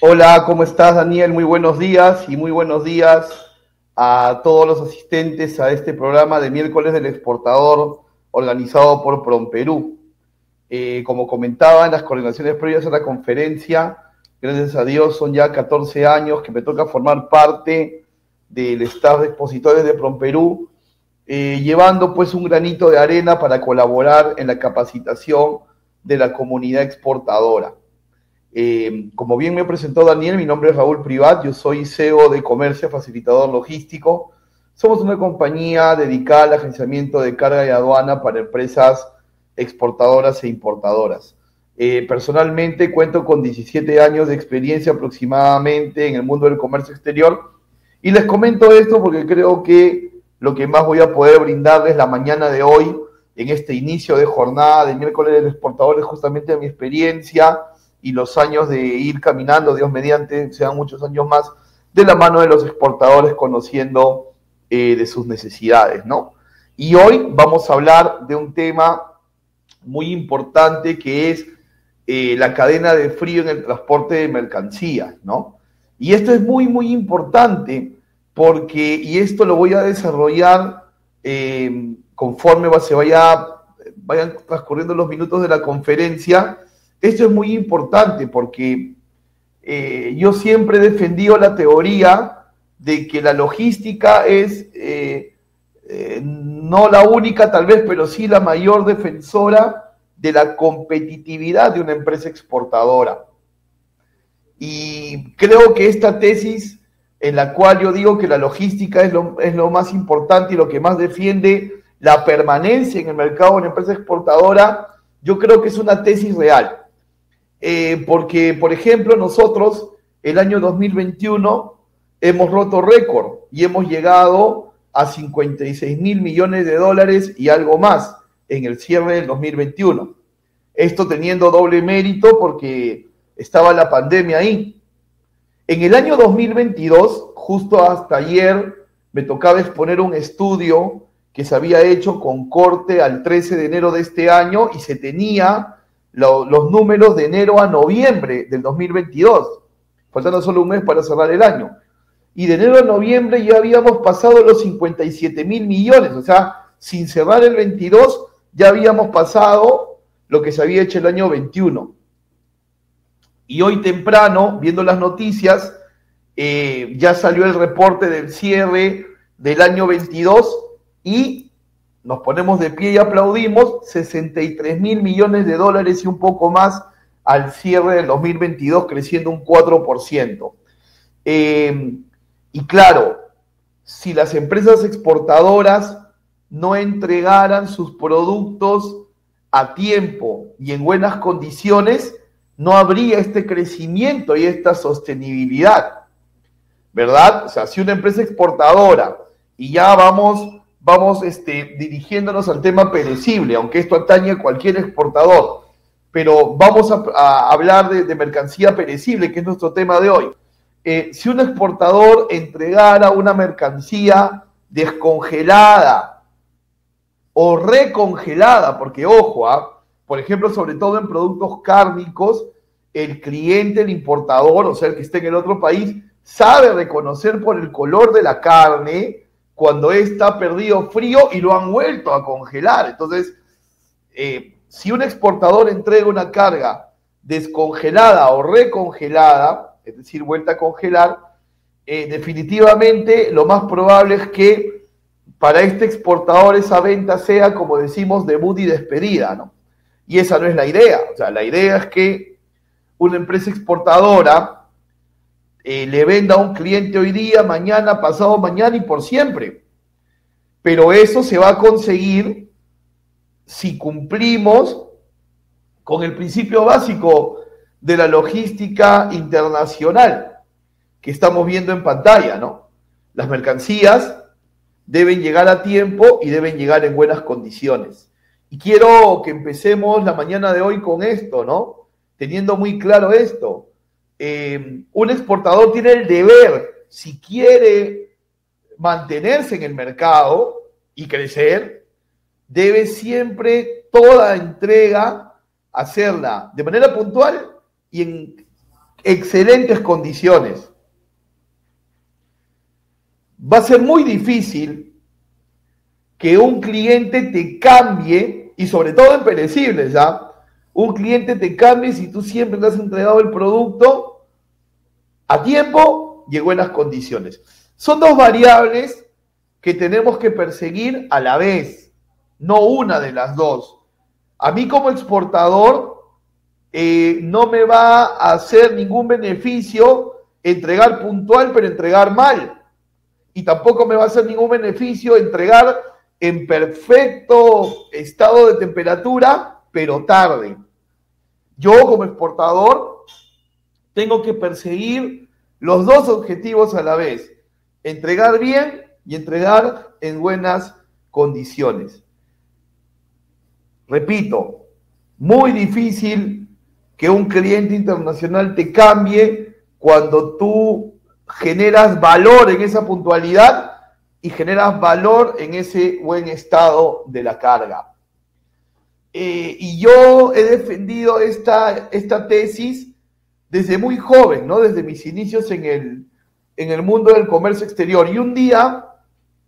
Hola, ¿cómo estás, Daniel? Muy buenos días y muy buenos días a todos los asistentes a este programa de miércoles del exportador organizado por PROMPERÚ. Como comentaba en las coordinaciones previas a la conferencia, gracias a Dios son ya 14 años que me toca formar parte del staff de expositores de PROMPERÚ, llevando pues un granito de arena para colaborar en la capacitación de la comunidad exportadora. Como bien me presentó Daniel, mi nombre es Raúl Privat, yo soy CEO de Comercio, facilitador logístico. Somos una compañía dedicada al agenciamiento de carga y aduana para empresas exportadoras e importadoras. Personalmente cuento con 17 años de experiencia aproximadamente en el mundo del comercio exterior y les comento esto porque creo que lo que más voy a poder brindarles la mañana de hoy, en este inicio de jornada de miércoles del exportador, es justamente mi experiencia y los años de ir caminando, Dios mediante, sean muchos años más, de la mano de los exportadores, conociendo de sus necesidades, ¿no? Y hoy vamos a hablar de un tema muy importante que es la cadena de frío en el transporte de mercancías, ¿no? Y esto es muy, muy importante porque, y esto lo voy a desarrollar conforme vayan transcurriendo los minutos de la conferencia. Esto es muy importante porque yo siempre he defendido la teoría de que la logística es no la única tal vez, pero sí la mayor defensora de la competitividad de una empresa exportadora. Y creo que esta tesis en la cual yo digo que la logística es lo más importante y lo que más defiende la permanencia en el mercado de una empresa exportadora, yo creo que es una tesis real. Porque, por ejemplo, nosotros el año 2021 hemos roto récord y hemos llegado a 56 mil millones de dólares y algo más en el cierre del 2021. Esto teniendo doble mérito porque estaba la pandemia ahí. En el año 2022, justo hasta ayer, me tocaba exponer un estudio que se había hecho con corte al 13 de enero de este año y se tenía los números de enero a noviembre del 2022, faltando solo un mes para cerrar el año. Y de enero a noviembre ya habíamos pasado los 57 mil millones, o sea, sin cerrar el 22 ya habíamos pasado lo que se había hecho el año 21. Y hoy temprano, viendo las noticias, ya salió el reporte del cierre del año 22 y nos ponemos de pie y aplaudimos, 63 mil millones de dólares y un poco más al cierre del 2022, creciendo un 4%. Y claro, si las empresas exportadoras no entregaran sus productos a tiempo y en buenas condiciones, no habría este crecimiento y esta sostenibilidad, ¿verdad? O sea, si una empresa exportadora, y ya vamos dirigiéndonos al tema perecible, aunque esto atañe a cualquier exportador, pero vamos a hablar de mercancía perecible, que es nuestro tema de hoy. Si un exportador entregara una mercancía descongelada o recongelada, porque ojo, por ejemplo, sobre todo en productos cárnicos, el cliente, el importador, o sea, el que esté en el otro país, sabe reconocer por el color de la carne cuando está perdido frío y lo han vuelto a congelar. Entonces, si un exportador entrega una carga descongelada o recongelada, es decir, vuelta a congelar, definitivamente lo más probable es que para este exportador esa venta sea, como decimos, debut y despedida, ¿no? Y esa no es la idea. O sea, la idea es que una empresa exportadora le venda a un cliente hoy día, mañana, pasado mañana y por siempre. Pero eso se va a conseguir si cumplimos con el principio básico de la logística internacional que estamos viendo en pantalla, ¿no? Las mercancías deben llegar a tiempo y deben llegar en buenas condiciones. Y quiero que empecemos la mañana de hoy con esto, ¿no? Teniendo muy claro esto. Un exportador tiene el deber, si quiere mantenerse en el mercado y crecer, debe siempre toda entrega hacerla de manera puntual y en excelentes condiciones. Va a ser muy difícil que un cliente te cambie, y sobre todo en perecibles, ¿ya? Un cliente te cambie si tú siempre le has entregado el producto a tiempo y en buenas condiciones. Son dos variables que tenemos que perseguir a la vez, no una de las dos. A mí como exportador no me va a hacer ningún beneficio entregar puntual pero entregar mal. Y tampoco me va a hacer ningún beneficio entregar en perfecto estado de temperatura pero tarde. Yo como exportador tengo que perseguir los dos objetivos a la vez: entregar bien y entregar en buenas condiciones. Repito, muy difícil que un cliente internacional te cambie cuando tú generas valor en esa puntualidad y generas valor en ese buen estado de la carga. Y yo he defendido esta tesis desde muy joven, ¿no? Desde mis inicios en el mundo del comercio exterior. Y un día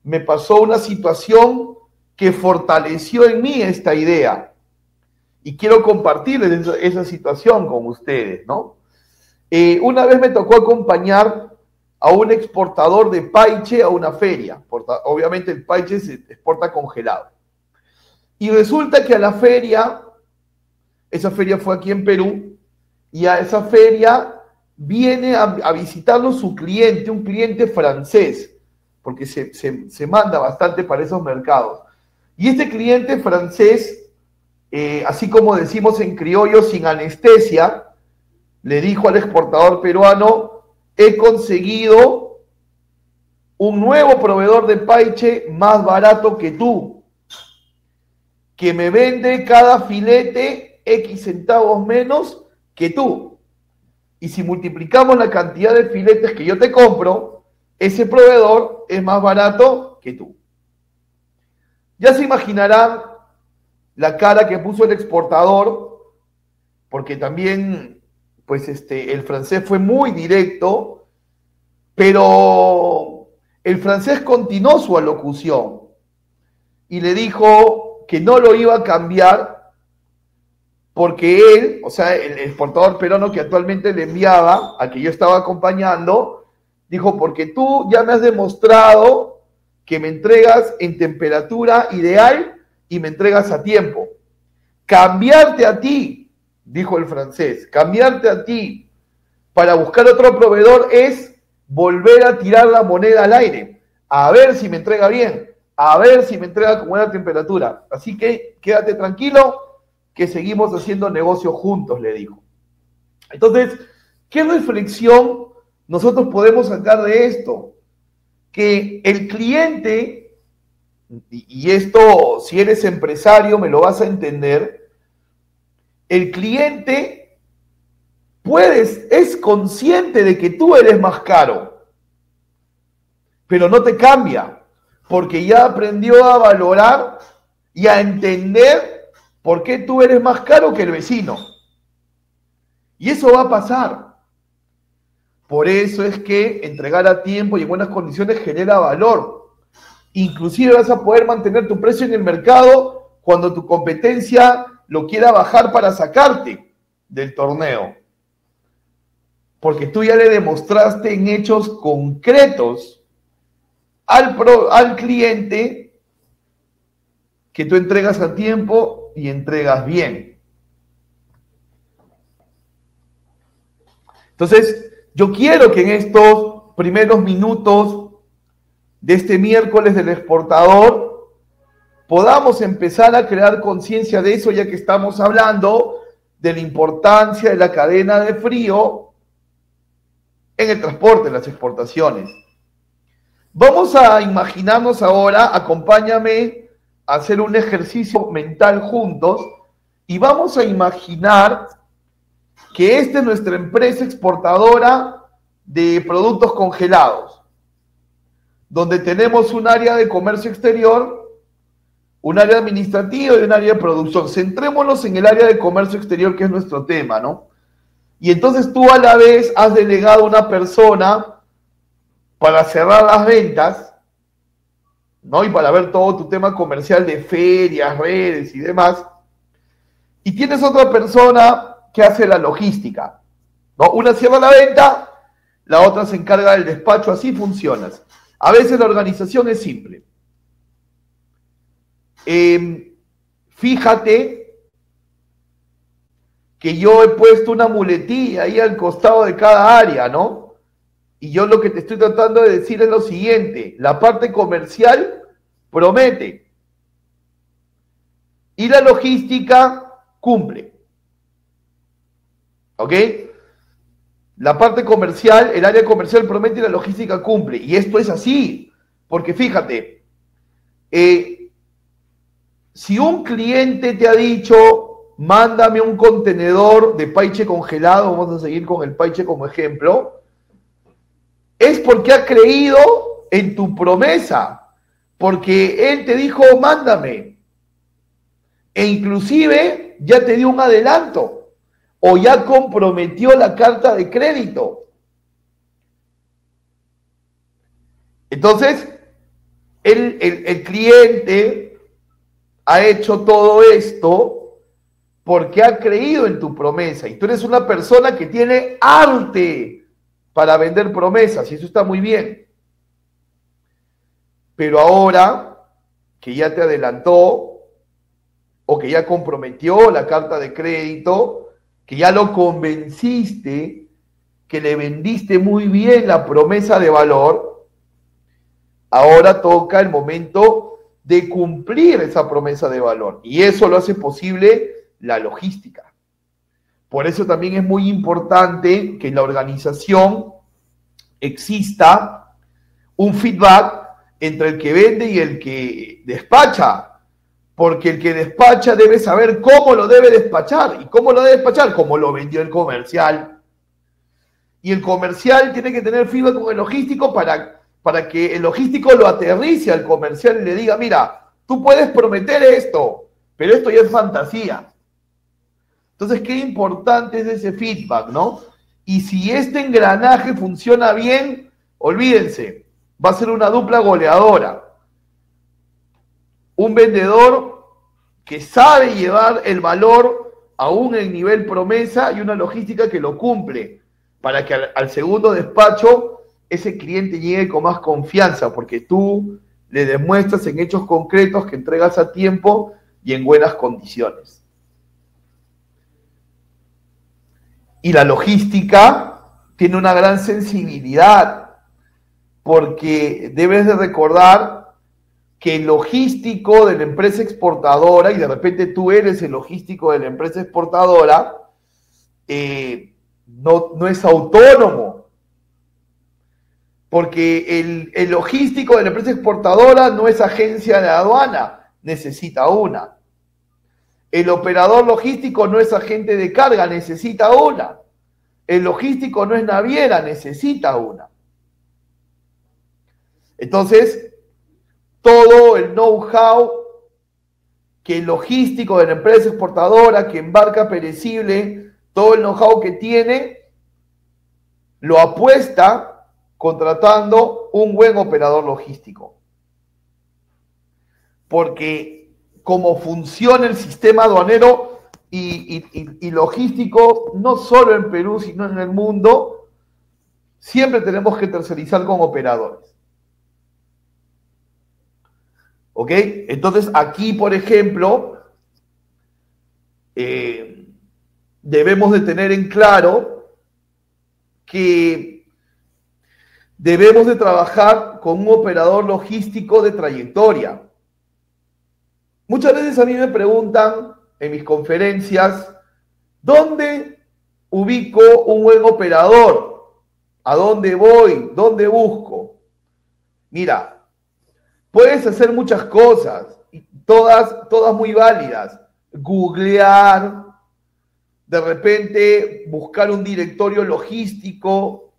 me pasó una situación que fortaleció en mí esta idea. Y quiero compartir esa situación con ustedes, ¿no? Una vez me tocó acompañar a un exportador de paiche a una feria. Obviamente el paiche se exporta congelado. Y resulta que a la feria, esa feria fue aquí en Perú, y a esa feria viene a visitarlo su cliente, un cliente francés, porque se manda bastante para esos mercados. Y este cliente francés, así como decimos en criollo, sin anestesia, le dijo al exportador peruano: he conseguido un nuevo proveedor de paiche más barato que tú, que me vende cada filete X centavos menos que tú. Y si multiplicamos la cantidad de filetes que yo te compro, ese proveedor es más barato que tú. Ya se imaginarán la cara que puso el exportador, porque también, pues, el francés fue muy directo, pero el francés continuó su alocución y le dijo que no lo iba a cambiar porque él, o sea, el exportador peruano que actualmente le enviaba, al que yo estaba acompañando, dijo: porque tú ya me has demostrado que me entregas en temperatura ideal y me entregas a tiempo. Cambiarte a ti, dijo el francés, cambiarte a ti para buscar otro proveedor es volver a tirar la moneda al aire, a ver si me entrega bien, a ver si me entrega con buena temperatura. Así que quédate tranquilo, que seguimos haciendo negocio juntos, le dijo. Entonces, ¿qué reflexión nosotros podemos sacar de esto? Que el cliente, y esto, si eres empresario me lo vas a entender, el cliente es consciente de que tú eres más caro, pero no te cambia, porque ya aprendió a valorar y a entender por qué tú eres más caro que el vecino. Y eso va a pasar. Por eso es que entregar a tiempo y en buenas condiciones genera valor. Inclusive vas a poder mantener tu precio en el mercado cuando tu competencia lo quiera bajar para sacarte del torneo. Porque tú ya le demostraste en hechos concretos al cliente que tú entregas a tiempo y entregas bien. Entonces, yo quiero que en estos primeros minutos de este miércoles del exportador podamos empezar a crear conciencia de eso, ya que estamos hablando de la importancia de la cadena de frío en el transporte, en las exportaciones. Vamos a imaginarnos ahora, acompáñame a hacer un ejercicio mental juntos, y vamos a imaginar que esta es nuestra empresa exportadora de productos congelados, donde tenemos un área de comercio exterior, un área administrativa y un área de producción. Centrémonos en el área de comercio exterior, que es nuestro tema, ¿no? Y entonces tú a la vez has delegado a una persona para cerrar las ventas, ¿no? Y para ver todo tu tema comercial de ferias, redes y demás. Y tienes otra persona que hace la logística, ¿no? Una cierra la venta, la otra se encarga del despacho, así funcionas. A veces la organización es simple. Fíjate que yo he puesto una muletilla ahí al costado de cada área, ¿no? Y yo lo que te estoy tratando de decir es lo siguiente: la parte comercial promete y la logística cumple. ¿Ok? La parte comercial, el área comercial promete y la logística cumple. Y esto es así, porque fíjate, si un cliente te ha dicho, mándame un contenedor de paiche congelado, vamos a seguir con el paiche como ejemplo, es porque ha creído en tu promesa, porque él te dijo, mándame, e inclusive ya te dio un adelanto, o ya comprometió la carta de crédito. Entonces, el cliente ha hecho todo esto porque ha creído en tu promesa, y tú eres una persona que tiene arte para vender promesas, y eso está muy bien. Pero ahora que ya te adelantó o que ya comprometió la carta de crédito, que ya lo convenciste, que le vendiste muy bien la promesa de valor, ahora toca el momento de cumplir esa promesa de valor. Y eso lo hace posible la logística. Por eso también es muy importante que en la organización exista un feedback entre el que vende y el que despacha. Porque el que despacha debe saber cómo lo debe despachar. ¿Y cómo lo debe despachar? Como lo vendió el comercial. Y el comercial tiene que tener feedback con el logístico para que el logístico lo aterrice al comercial y le diga, mira, tú puedes prometer esto, pero esto ya es fantasía. Entonces, qué importante es ese feedback, ¿no? Y si este engranaje funciona bien, olvídense, va a ser una dupla goleadora. Un vendedor que sabe llevar el valor aún en nivel promesa y una logística que lo cumple, para que al segundo despacho ese cliente llegue con más confianza, porque tú le demuestras en hechos concretos que entregas a tiempo y en buenas condiciones. Y la logística tiene una gran sensibilidad, porque debes de recordar que el logístico de la empresa exportadora, y de repente tú eres el logístico de la empresa exportadora, no es autónomo, porque el logístico de la empresa exportadora no es agencia de aduana, necesita una. El operador logístico no es agente de carga, necesita una. El logístico no es naviera, necesita una. Entonces, todo el know-how que el logístico de la empresa exportadora, que embarca perecible, todo el know-how que tiene, lo apuesta contratando un buen operador logístico. Porque como funciona el sistema aduanero y logístico, no solo en Perú, sino en el mundo, siempre tenemos que tercerizar con operadores. ¿Ok? Entonces, aquí, por ejemplo, debemos de tener en claro que debemos de trabajar con un operador logístico de trayectoria. Muchas veces a mí me preguntan en mis conferencias, ¿dónde ubico un buen operador? ¿A dónde voy? ¿Dónde busco? Mira, puedes hacer muchas cosas, todas muy válidas. Googlear, de repente buscar un directorio logístico,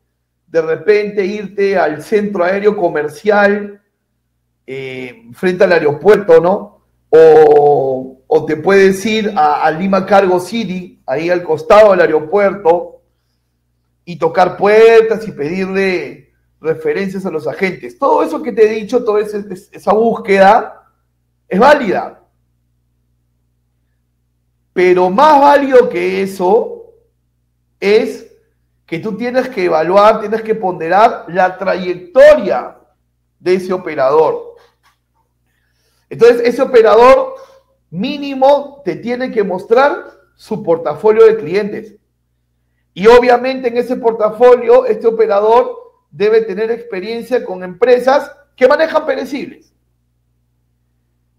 de repente irte al centro aéreo comercial frente al aeropuerto, ¿no? O te puedes ir a Lima Cargo City, ahí al costado del aeropuerto, y tocar puertas y pedirle referencias a los agentes. Todo eso que te he dicho, toda esa búsqueda es válida. Pero más válido que eso es que tú tienes que evaluar, tienes que ponderar la trayectoria de ese operador. Entonces, ese operador mínimo te tiene que mostrar su portafolio de clientes. Y obviamente en ese portafolio, este operador debe tener experiencia con empresas que manejan perecibles.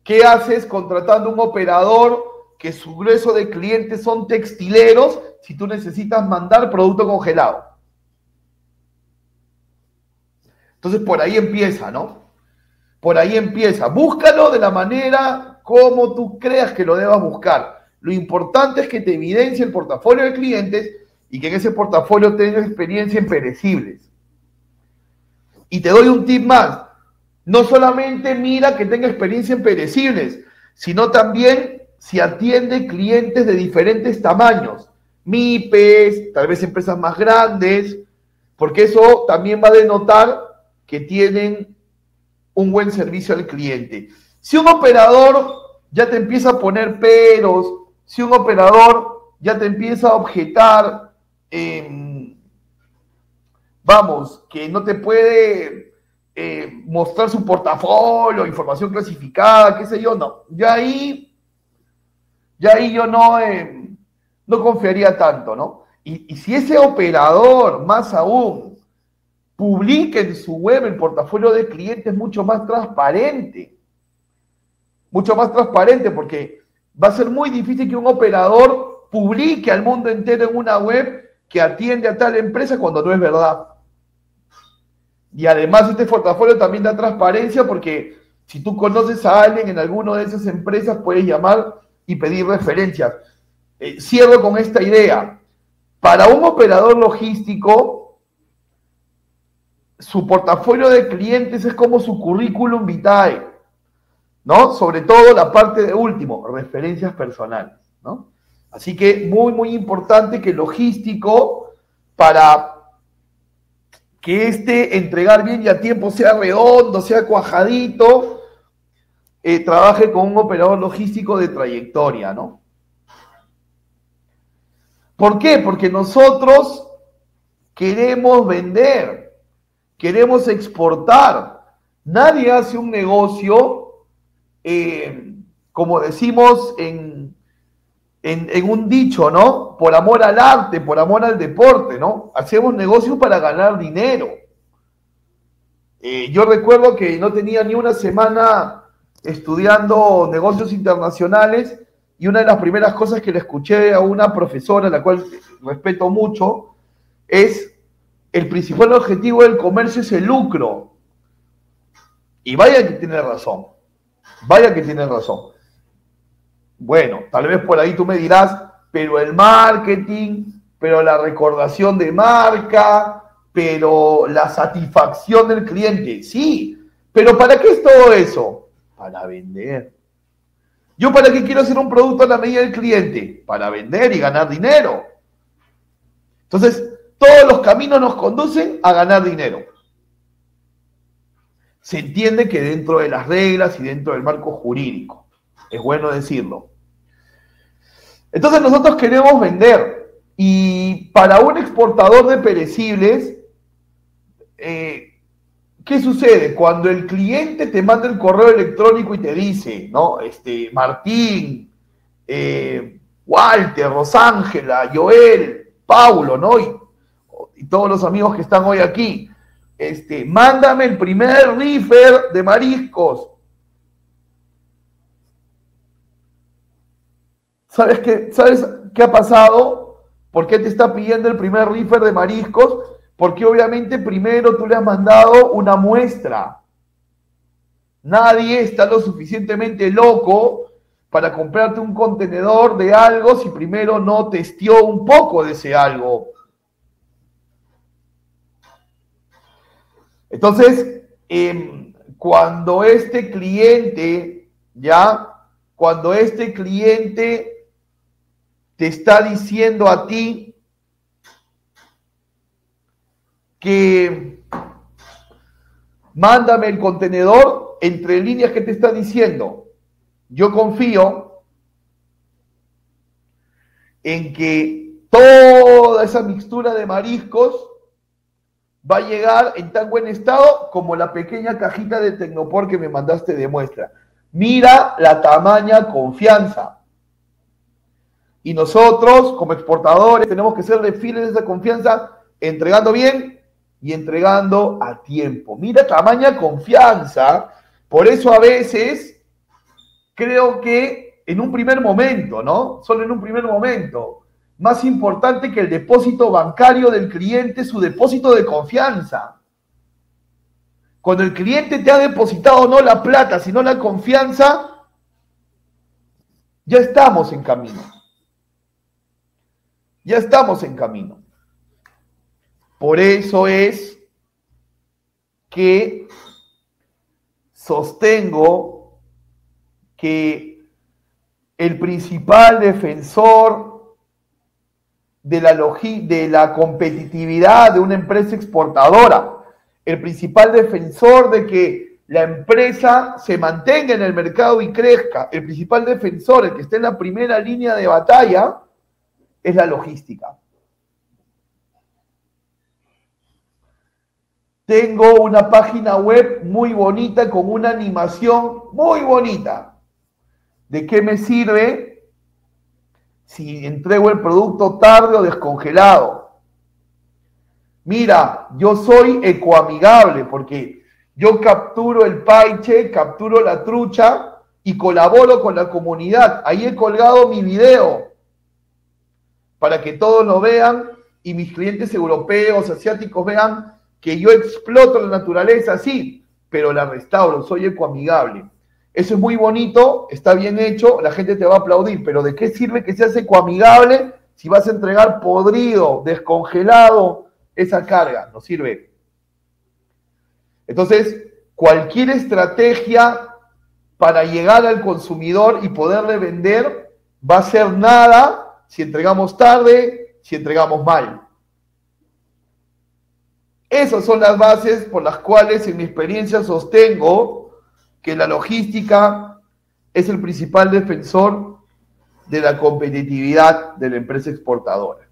¿Qué haces contratando un operador que su grueso de clientes son textileros si tú necesitas mandar producto congelado? Entonces por ahí empieza, ¿no? Por ahí empieza. Búscalo de la manera como tú creas que lo debas buscar. Lo importante es que te evidencie el portafolio de clientes y que en ese portafolio tengas experiencia en perecibles. Y te doy un tip más. No solamente mira que tenga experiencia en perecibles, sino también si atiende clientes de diferentes tamaños. MIPES, tal vez empresas más grandes, porque eso también va a denotar que tienen un buen servicio al cliente. Si un operador ya te empieza a poner peros, si un operador ya te empieza a objetar, que no te puede mostrar su portafolio, información clasificada, qué sé yo, no. Ya ahí yo no confiaría tanto, ¿no? Y si ese operador, más aún, publica en su web el portafolio de clientes mucho más transparente, porque va a ser muy difícil que un operador publique al mundo entero en una web que atiende a tal empresa cuando no es verdad. Y además este portafolio también da transparencia porque si tú conoces a alguien en alguna de esas empresas puedes llamar y pedir referencias. Cierro con esta idea. Para un operador logístico, su portafolio de clientes es como su currículum vitae, ¿no? Sobre todo la parte de último, referencias personales, ¿no? Así que muy, muy importante que el logístico, para que entregar bien y a tiempo sea redondo, sea cuajadito, trabaje con un operador logístico de trayectoria, ¿no? ¿Por qué? Porque nosotros queremos vender, queremos exportar. Nadie hace un negocio, como decimos en un dicho, ¿no? Por amor al arte, por amor al deporte, ¿no? Hacemos negocios para ganar dinero. Yo recuerdo que no tenía ni una semana estudiando negocios internacionales y una de las primeras cosas que le escuché a una profesora, la cual respeto mucho, es el principal objetivo del comercio es el lucro. Y vaya que tiene razón, vaya que tiene razón. Bueno, tal vez por ahí tú me dirás, pero el marketing, pero la recordación de marca, pero la satisfacción del cliente. Sí, pero ¿para qué es todo eso? Para vender. ¿Yo para qué quiero hacer un producto a la medida del cliente? Para vender y ganar dinero. Entonces, todos los caminos nos conducen a ganar dinero. Se entiende que dentro de las reglas y dentro del marco jurídico. Es bueno decirlo. Entonces nosotros queremos vender y para un exportador de perecibles, ¿qué sucede? Cuando el cliente te manda el correo electrónico y te dice, ¿no? Martín, Walter, Rosángela, Joel, Paulo, ¿no? Y todos los amigos que están hoy aquí, mándame el primer reefer de mariscos. ¿Sabes qué ha pasado? ¿Por qué te está pidiendo el primer reefer de mariscos? Porque obviamente primero tú le has mandado una muestra. Nadie está lo suficientemente loco para comprarte un contenedor de algo si primero no testeó un poco de ese algo. Entonces, cuando este cliente te está diciendo a ti, que mándame el contenedor, entre líneas que te está diciendo, yo confío en que toda esa mixtura de mariscos va a llegar en tan buen estado como la pequeña cajita de Tecnopor que me mandaste de muestra. Mira la tamaña confianza. Y nosotros, como exportadores, tenemos que ser fieles de esa confianza, entregando bien y entregando a tiempo. Mira tamaña confianza. Por eso a veces creo que en un primer momento, ¿no? Solo en un primer momento, más importante que el depósito bancario del cliente, su depósito de confianza. Cuando el cliente te ha depositado no la plata, sino la confianza, ya estamos en camino. Ya estamos en camino. Por eso es que sostengo que el principal defensor de la competitividad de una empresa exportadora, el principal defensor de que la empresa se mantenga en el mercado y crezca, el principal defensor, el que esté en la primera línea de batalla, es la logística. Tengo una página web muy bonita con una animación muy bonita. ¿De qué me sirve si entrego el producto tarde o descongelado? Mira, yo soy ecoamigable porque yo capturo el paiche, capturo la trucha y colaboro con la comunidad. Ahí he colgado mi video para que todos lo vean y mis clientes europeos, asiáticos vean que yo exploto la naturaleza, sí, pero la restauro, soy ecoamigable. Eso es muy bonito, está bien hecho, la gente te va a aplaudir, pero ¿de qué sirve que seas ecoamigable si vas a entregar podrido, descongelado esa carga? No sirve. Entonces, cualquier estrategia para llegar al consumidor y poderle vender va a ser nada si entregamos tarde, si entregamos mal. Esas son las bases por las cuales en mi experiencia sostengo que la logística es el principal defensor de la competitividad de la empresa exportadora.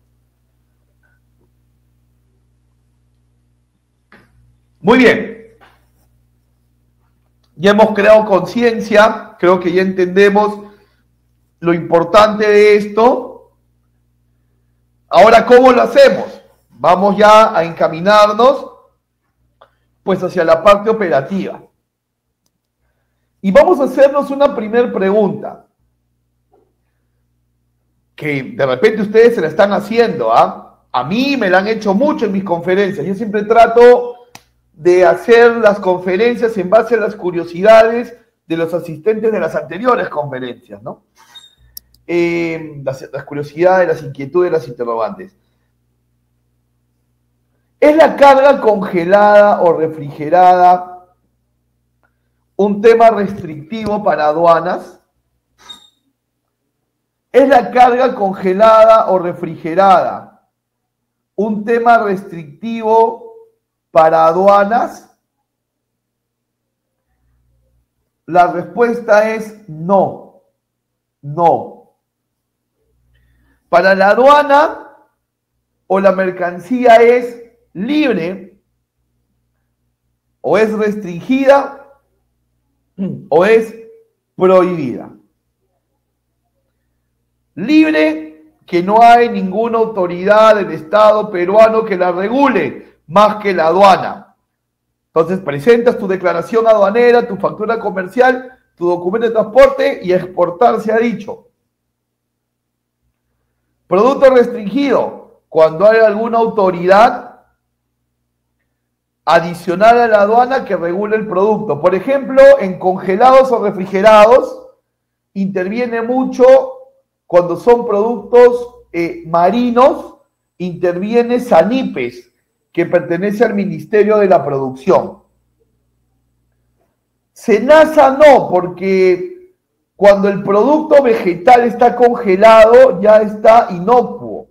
Muy bien. Ya hemos creado conciencia, creo que ya entendemos lo importante de esto. Ahora, ¿cómo lo hacemos? Vamos ya a encaminarnos pues hacia la parte operativa. Y vamos a hacernos una primera pregunta, que de repente ustedes se la están haciendo, ¿ah? A mí me la han hecho mucho en mis conferencias. Yo siempre trato de hacer las conferencias en base a las curiosidades de los asistentes de las anteriores conferencias, ¿no? Las curiosidades, las inquietudes, las interrogantes. ¿Es la carga congelada o refrigerada un tema restrictivo para aduanas? ¿Es la carga congelada o refrigerada un tema restrictivo para aduanas? La respuesta es no. No. Para la aduana o la mercancía es libre, o es restringida, o es prohibida. Libre, que no hay ninguna autoridad del Estado peruano que la regule, más que la aduana. Entonces presentas tu declaración aduanera, tu factura comercial, tu documento de transporte y a exportar se ha dicho. Producto restringido, cuando hay alguna autoridad adicional a la aduana que regule el producto. Por ejemplo, en congelados o refrigerados, interviene mucho cuando son productos marinos, interviene SANIPES, que pertenece al Ministerio de la Producción. SENASA no, porque cuando el producto vegetal está congelado, ya está inocuo.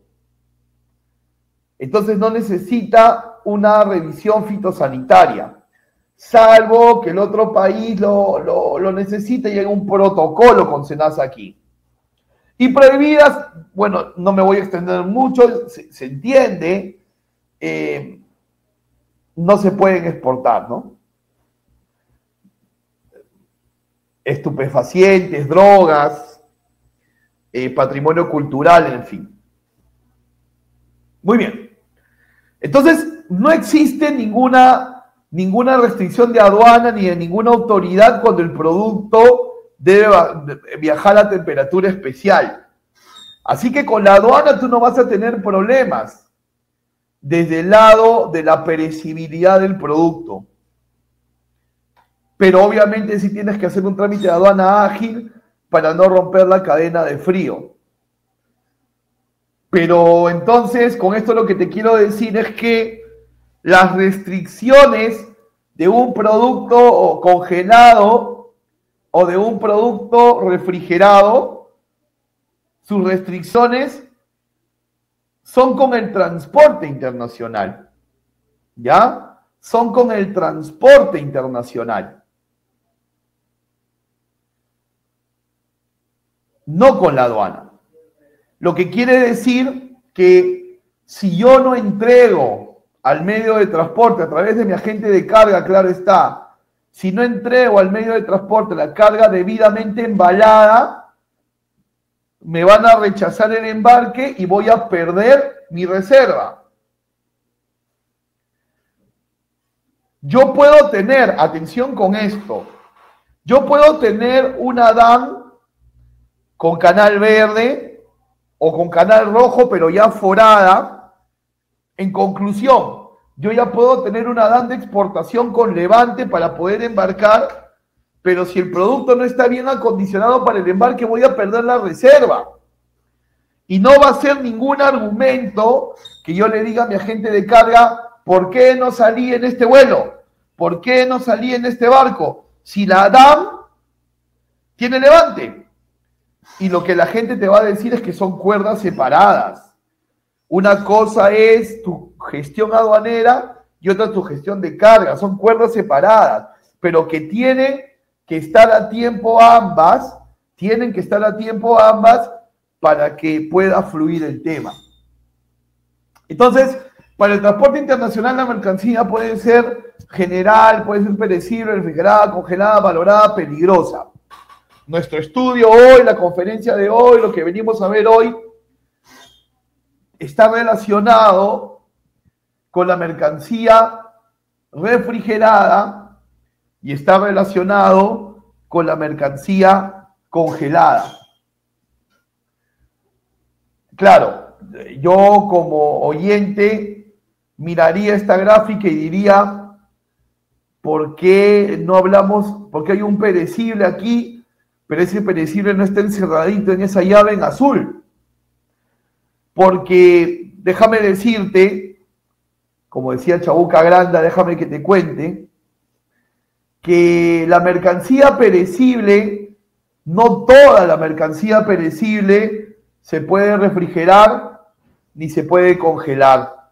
Entonces no necesita una revisión fitosanitaria, salvo que el otro país lo necesite y hay un protocolo con SENASA aquí. Y prohibidas, bueno, no me voy a extender mucho, se entiende, no se pueden exportar, ¿no? Estupefacientes, drogas, patrimonio cultural, en fin. Muy bien. Entonces, no existe ninguna restricción de aduana ni de ninguna autoridad cuando el producto debe viajar a temperatura especial. Así que con la aduana tú no vas a tener problemas desde el lado de la perecibilidad del producto. Pero obviamente sí tienes que hacer un trámite de aduana ágil para no romper la cadena de frío. Pero entonces, con esto lo que te quiero decir es que las restricciones de un producto congelado o de un producto refrigerado, sus restricciones son con el transporte internacional, ¿ya? Son con el transporte internacional, no con la aduana. Lo que quiere decir que si yo no entrego al medio de transporte a través de mi agente de carga, claro está, si no entrego al medio de transporte la carga debidamente embalada, me van a rechazar el embarque y voy a perder mi reserva. Yo puedo tener, atención con esto, yo puedo tener una DAM con canal verde o con canal rojo, pero ya forada. En conclusión, yo ya puedo tener una DAM de exportación con levante para poder embarcar, pero si el producto no está bien acondicionado para el embarque, voy a perder la reserva. Y no va a ser ningún argumento que yo le diga a mi agente de carga, ¿por qué no salí en este vuelo? ¿Por qué no salí en este barco? Si la DAM tiene levante. Y lo que la gente te va a decir es que son cuerdas separadas. Una cosa es tu gestión aduanera y otra tu gestión de carga. Son cuerdas separadas, pero que tienen que estar a tiempo ambas, tienen que estar a tiempo ambas para que pueda fluir el tema. Entonces, para el transporte internacional la mercancía puede ser general, puede ser perecible, refrigerada, congelada, valorada, peligrosa. Nuestro estudio hoy, la conferencia de hoy, lo que venimos a ver hoy, está relacionado con la mercancía refrigerada y está relacionado con la mercancía congelada. Claro, yo como oyente miraría esta gráfica y diría, ¿por qué no hablamos? Porque hay un perecible aquí, pero ese perecible no está encerradito en esa llave en azul. Porque déjame decirte, como decía Chabuca Granda, déjame que te cuente, que la mercancía perecible, no toda la mercancía perecible se puede refrigerar ni se puede congelar,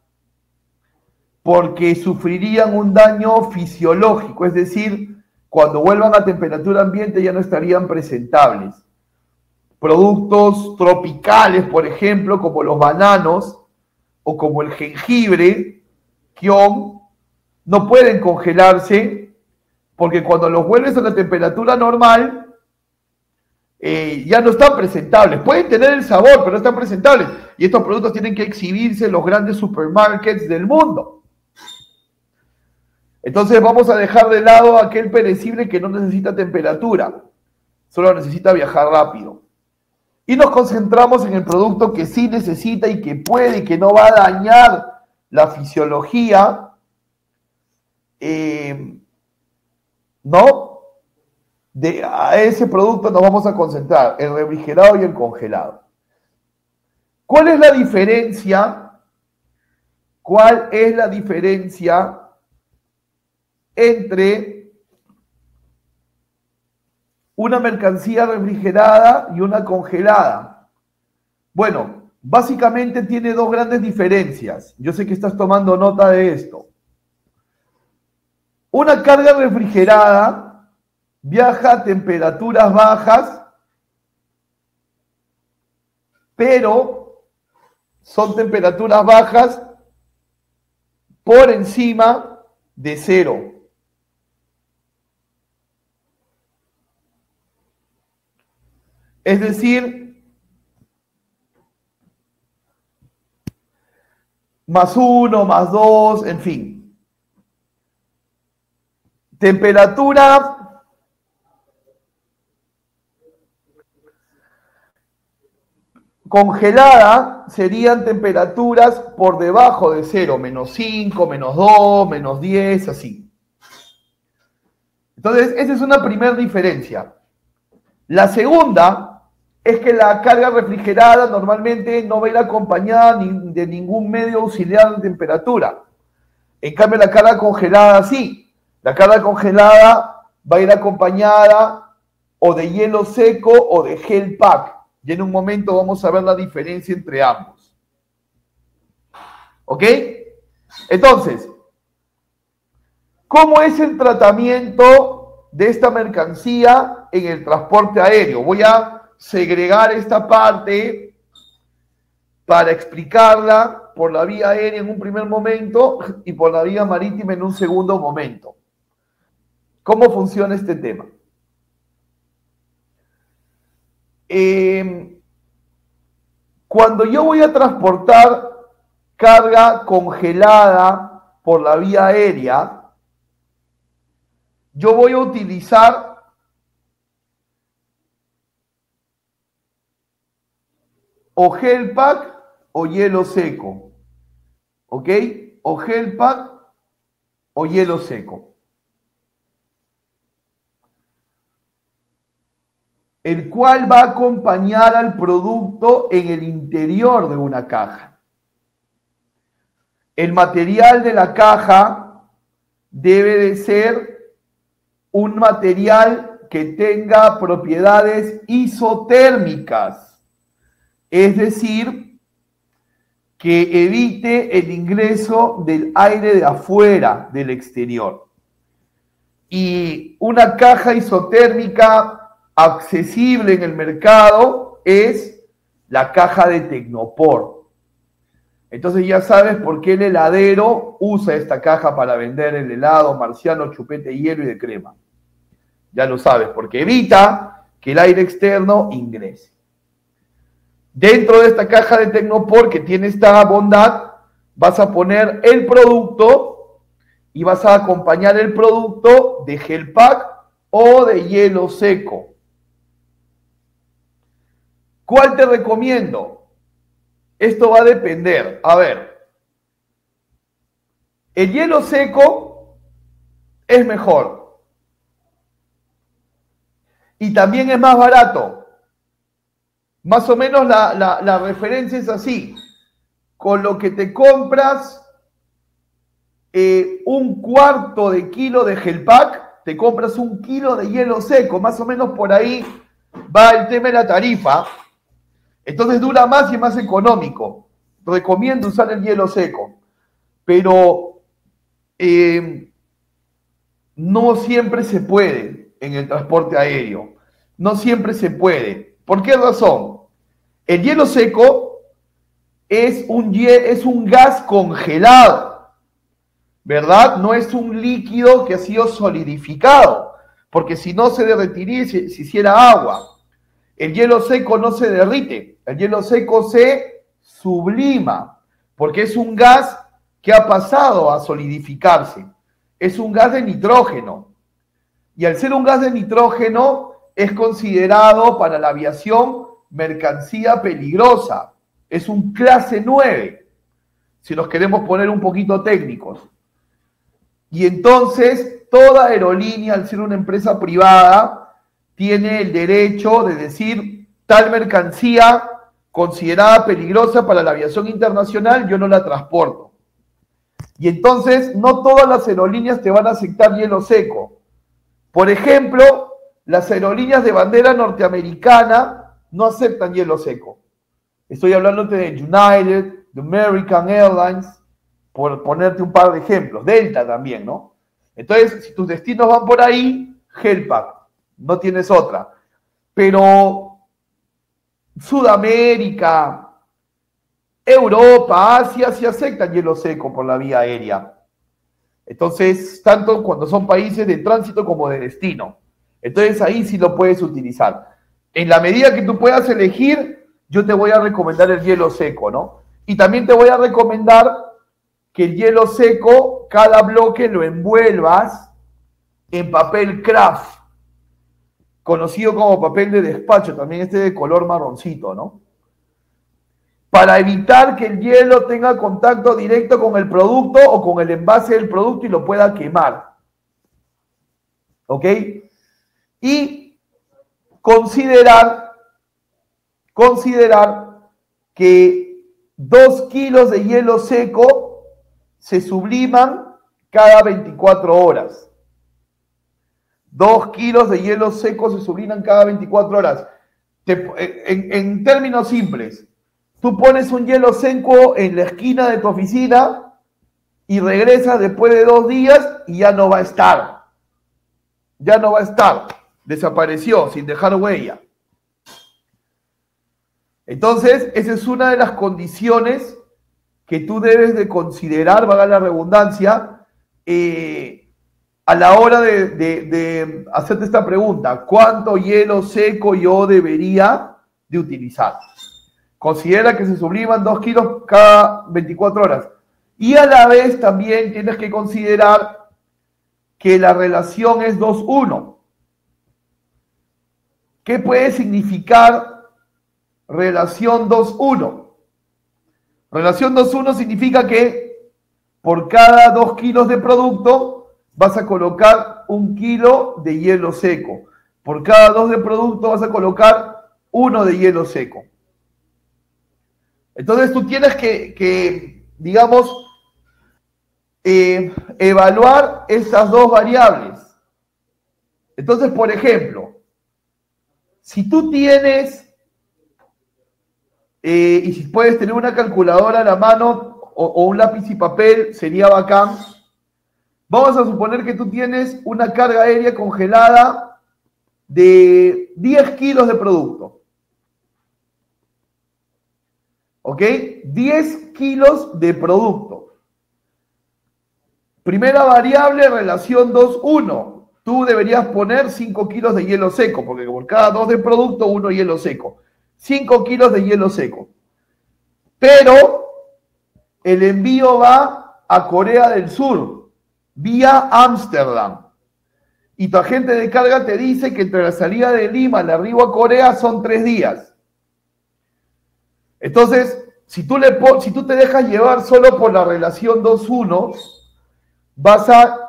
porque sufrirían un daño fisiológico, es decir, cuando vuelvan a temperatura ambiente ya no estarían presentables. Productos tropicales, por ejemplo, como los bananos o como el jengibre, kion, no pueden congelarse porque cuando los vuelves a la temperatura normal, ya no están presentables. Pueden tener el sabor, pero no están presentables. Y estos productos tienen que exhibirse en los grandes supermarkets del mundo. Entonces vamos a dejar de lado aquel perecible que no necesita temperatura, solo necesita viajar rápido. Y nos concentramos en el producto que sí necesita y que puede y que no va a dañar la fisiología, ¿no? A ese producto nos vamos a concentrar, el refrigerado y el congelado. ¿Cuál es la diferencia? ¿Cuál es la diferencia entre una mercancía refrigerada y una congelada? Bueno, básicamente tiene dos grandes diferencias. Yo sé que estás tomando nota de esto. Una carga refrigerada viaja a temperaturas bajas, pero son temperaturas bajas por encima de cero. Es decir, +1, +2, en fin. Temperatura congelada serían temperaturas por debajo de cero, -5, -2, -10, así. Entonces, esa es una primera diferencia. La segunda es que la carga refrigerada normalmente no va a ir acompañada de ningún medio auxiliar de temperatura. En cambio, la carga congelada sí. La carga congelada va a ir acompañada o de hielo seco o de gel pack. Y en un momento vamos a ver la diferencia entre ambos. ¿Ok? Entonces, ¿cómo es el tratamiento de esta mercancía en el transporte aéreo? Voy a segregar esta parte para explicarla por la vía aérea en un primer momento y por la vía marítima en un segundo momento. ¿Cómo funciona este tema? Cuando yo voy a transportar carga congelada por la vía aérea, yo voy a utilizar o gel pack o hielo seco, ¿ok? O gel pack o hielo seco, el cual va a acompañar al producto en el interior de una caja. El material de la caja debe de ser un material que tenga propiedades isotérmicas, es decir, que evite el ingreso del aire de afuera, del exterior. Y una caja isotérmica accesible en el mercado es la caja de Tecnopor. Entonces ya sabes por qué el heladero usa esta caja para vender el helado marciano, chupete de hielo y de crema. Ya lo sabes, porque evita que el aire externo ingrese. Dentro de esta caja de Tecnopor, que tiene esta bondad, vas a poner el producto y vas a acompañar el producto de gel pack o de hielo seco. ¿Cuál te recomiendo? Esto va a depender. A ver, el hielo seco es mejor y también es más barato. Más o menos la referencia es así. Con lo que te compras un cuarto de kilo de gel pack, te compras un kilo de hielo seco. Más o menos por ahí va el tema de la tarifa. Entonces dura más y es más económico. Recomiendo usar el hielo seco. Pero no siempre se puede en el transporte aéreo. No siempre se puede. ¿Por qué razón? El hielo seco es un gas congelado, ¿verdad? No es un líquido que ha sido solidificado, porque si no se derretiría y se hiciera agua. El hielo seco no se derrite, el hielo seco se sublima, porque es un gas que ha pasado a solidificarse. Es un gas de nitrógeno. Y al ser un gas de nitrógeno, es considerado para la aviación mercancía peligrosa. Es un clase 9, si nos queremos poner un poquito técnicos. Y entonces, toda aerolínea, al ser una empresa privada, tiene el derecho de decir, tal mercancía considerada peligrosa para la aviación internacional, yo no la transporto. Y entonces, no todas las aerolíneas te van a aceptar hielo seco. Por ejemplo, las aerolíneas de bandera norteamericana no aceptan hielo seco. Estoy hablándote de United, de American Airlines, por ponerte un par de ejemplos. Delta también, ¿no? Entonces, si tus destinos van por ahí, Helpack, no tienes otra. Pero Sudamérica, Europa, Asia, sí aceptan hielo seco por la vía aérea. Entonces, tanto cuando son países de tránsito como de destino. Entonces, ahí sí lo puedes utilizar. En la medida que tú puedas elegir, yo te voy a recomendar el hielo seco, ¿no? Y también te voy a recomendar que el hielo seco, cada bloque lo envuelvas en papel craft, conocido como papel de despacho, también este de color marroncito, ¿no? Para evitar que el hielo tenga contacto directo con el producto o con el envase del producto y lo pueda quemar. ¿Ok? Y considerar que 2 kilos de hielo seco se subliman cada 24 horas. 2 kilos de hielo seco se subliman cada 24 horas. En términos simples, tú pones un hielo seco en la esquina de tu oficina y regresas después de 2 días y ya no va a estar. Ya no va a estar. Desapareció sin dejar huella. Entonces, esa es una de las condiciones que tú debes de considerar, valga la redundancia, a la hora de hacerte esta pregunta. ¿Cuánto hielo seco yo debería de utilizar? Considera que se subliman 2 kilos cada 24 horas. Y a la vez también tienes que considerar que la relación es 2:1. ¿Qué puede significar relación 2:1? Relación 2:1 significa que por cada 2 kilos de producto vas a colocar 1 kilo de hielo seco. Por cada 2 de producto vas a colocar 1 de hielo seco. Entonces tú tienes que digamos, evaluar estas dos variables. Entonces, por ejemplo, si tú tienes, y si puedes tener una calculadora a la mano o un lápiz y papel, sería bacán. Vamos a suponer que tú tienes una carga aérea congelada de 10 kilos de producto. ¿Ok? 10 kilos de producto. Primera variable, relación 2:1. Tú deberías poner 5 kilos de hielo seco, porque por cada 2 de producto, 1 hielo seco. 5 kilos de hielo seco. Pero el envío va a Corea del Sur, vía Ámsterdam. Y tu agente de carga te dice que entre la salida de Lima y el arribo a Corea son 3 días. Entonces, si tú te dejas llevar solo por la relación 2:1, vas a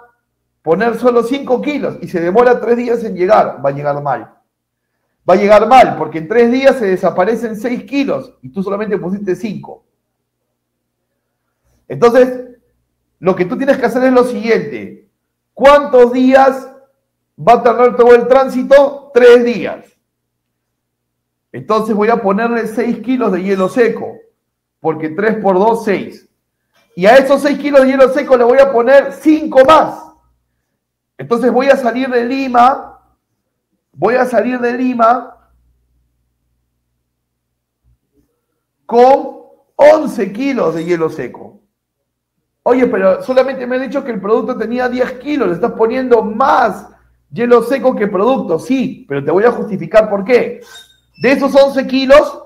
poner solo 5 kilos y se demora 3 días en llegar. Va a llegar mal. Va a llegar mal porque en 3 días se desaparecen 6 kilos y tú solamente pusiste 5. Entonces, lo que tú tienes que hacer es lo siguiente. ¿Cuántos días va a tardar todo el tránsito? 3 días. Entonces voy a ponerle 6 kilos de hielo seco, porque 3 por 2, 6. Y a esos 6 kilos de hielo seco le voy a poner 5 más. Entonces voy a salir de Lima con 11 kilos de hielo seco. Oye, pero solamente me han dicho que el producto tenía 10 kilos, le estás poniendo más hielo seco que producto. Sí, pero te voy a justificar por qué. De esos 11 kilos,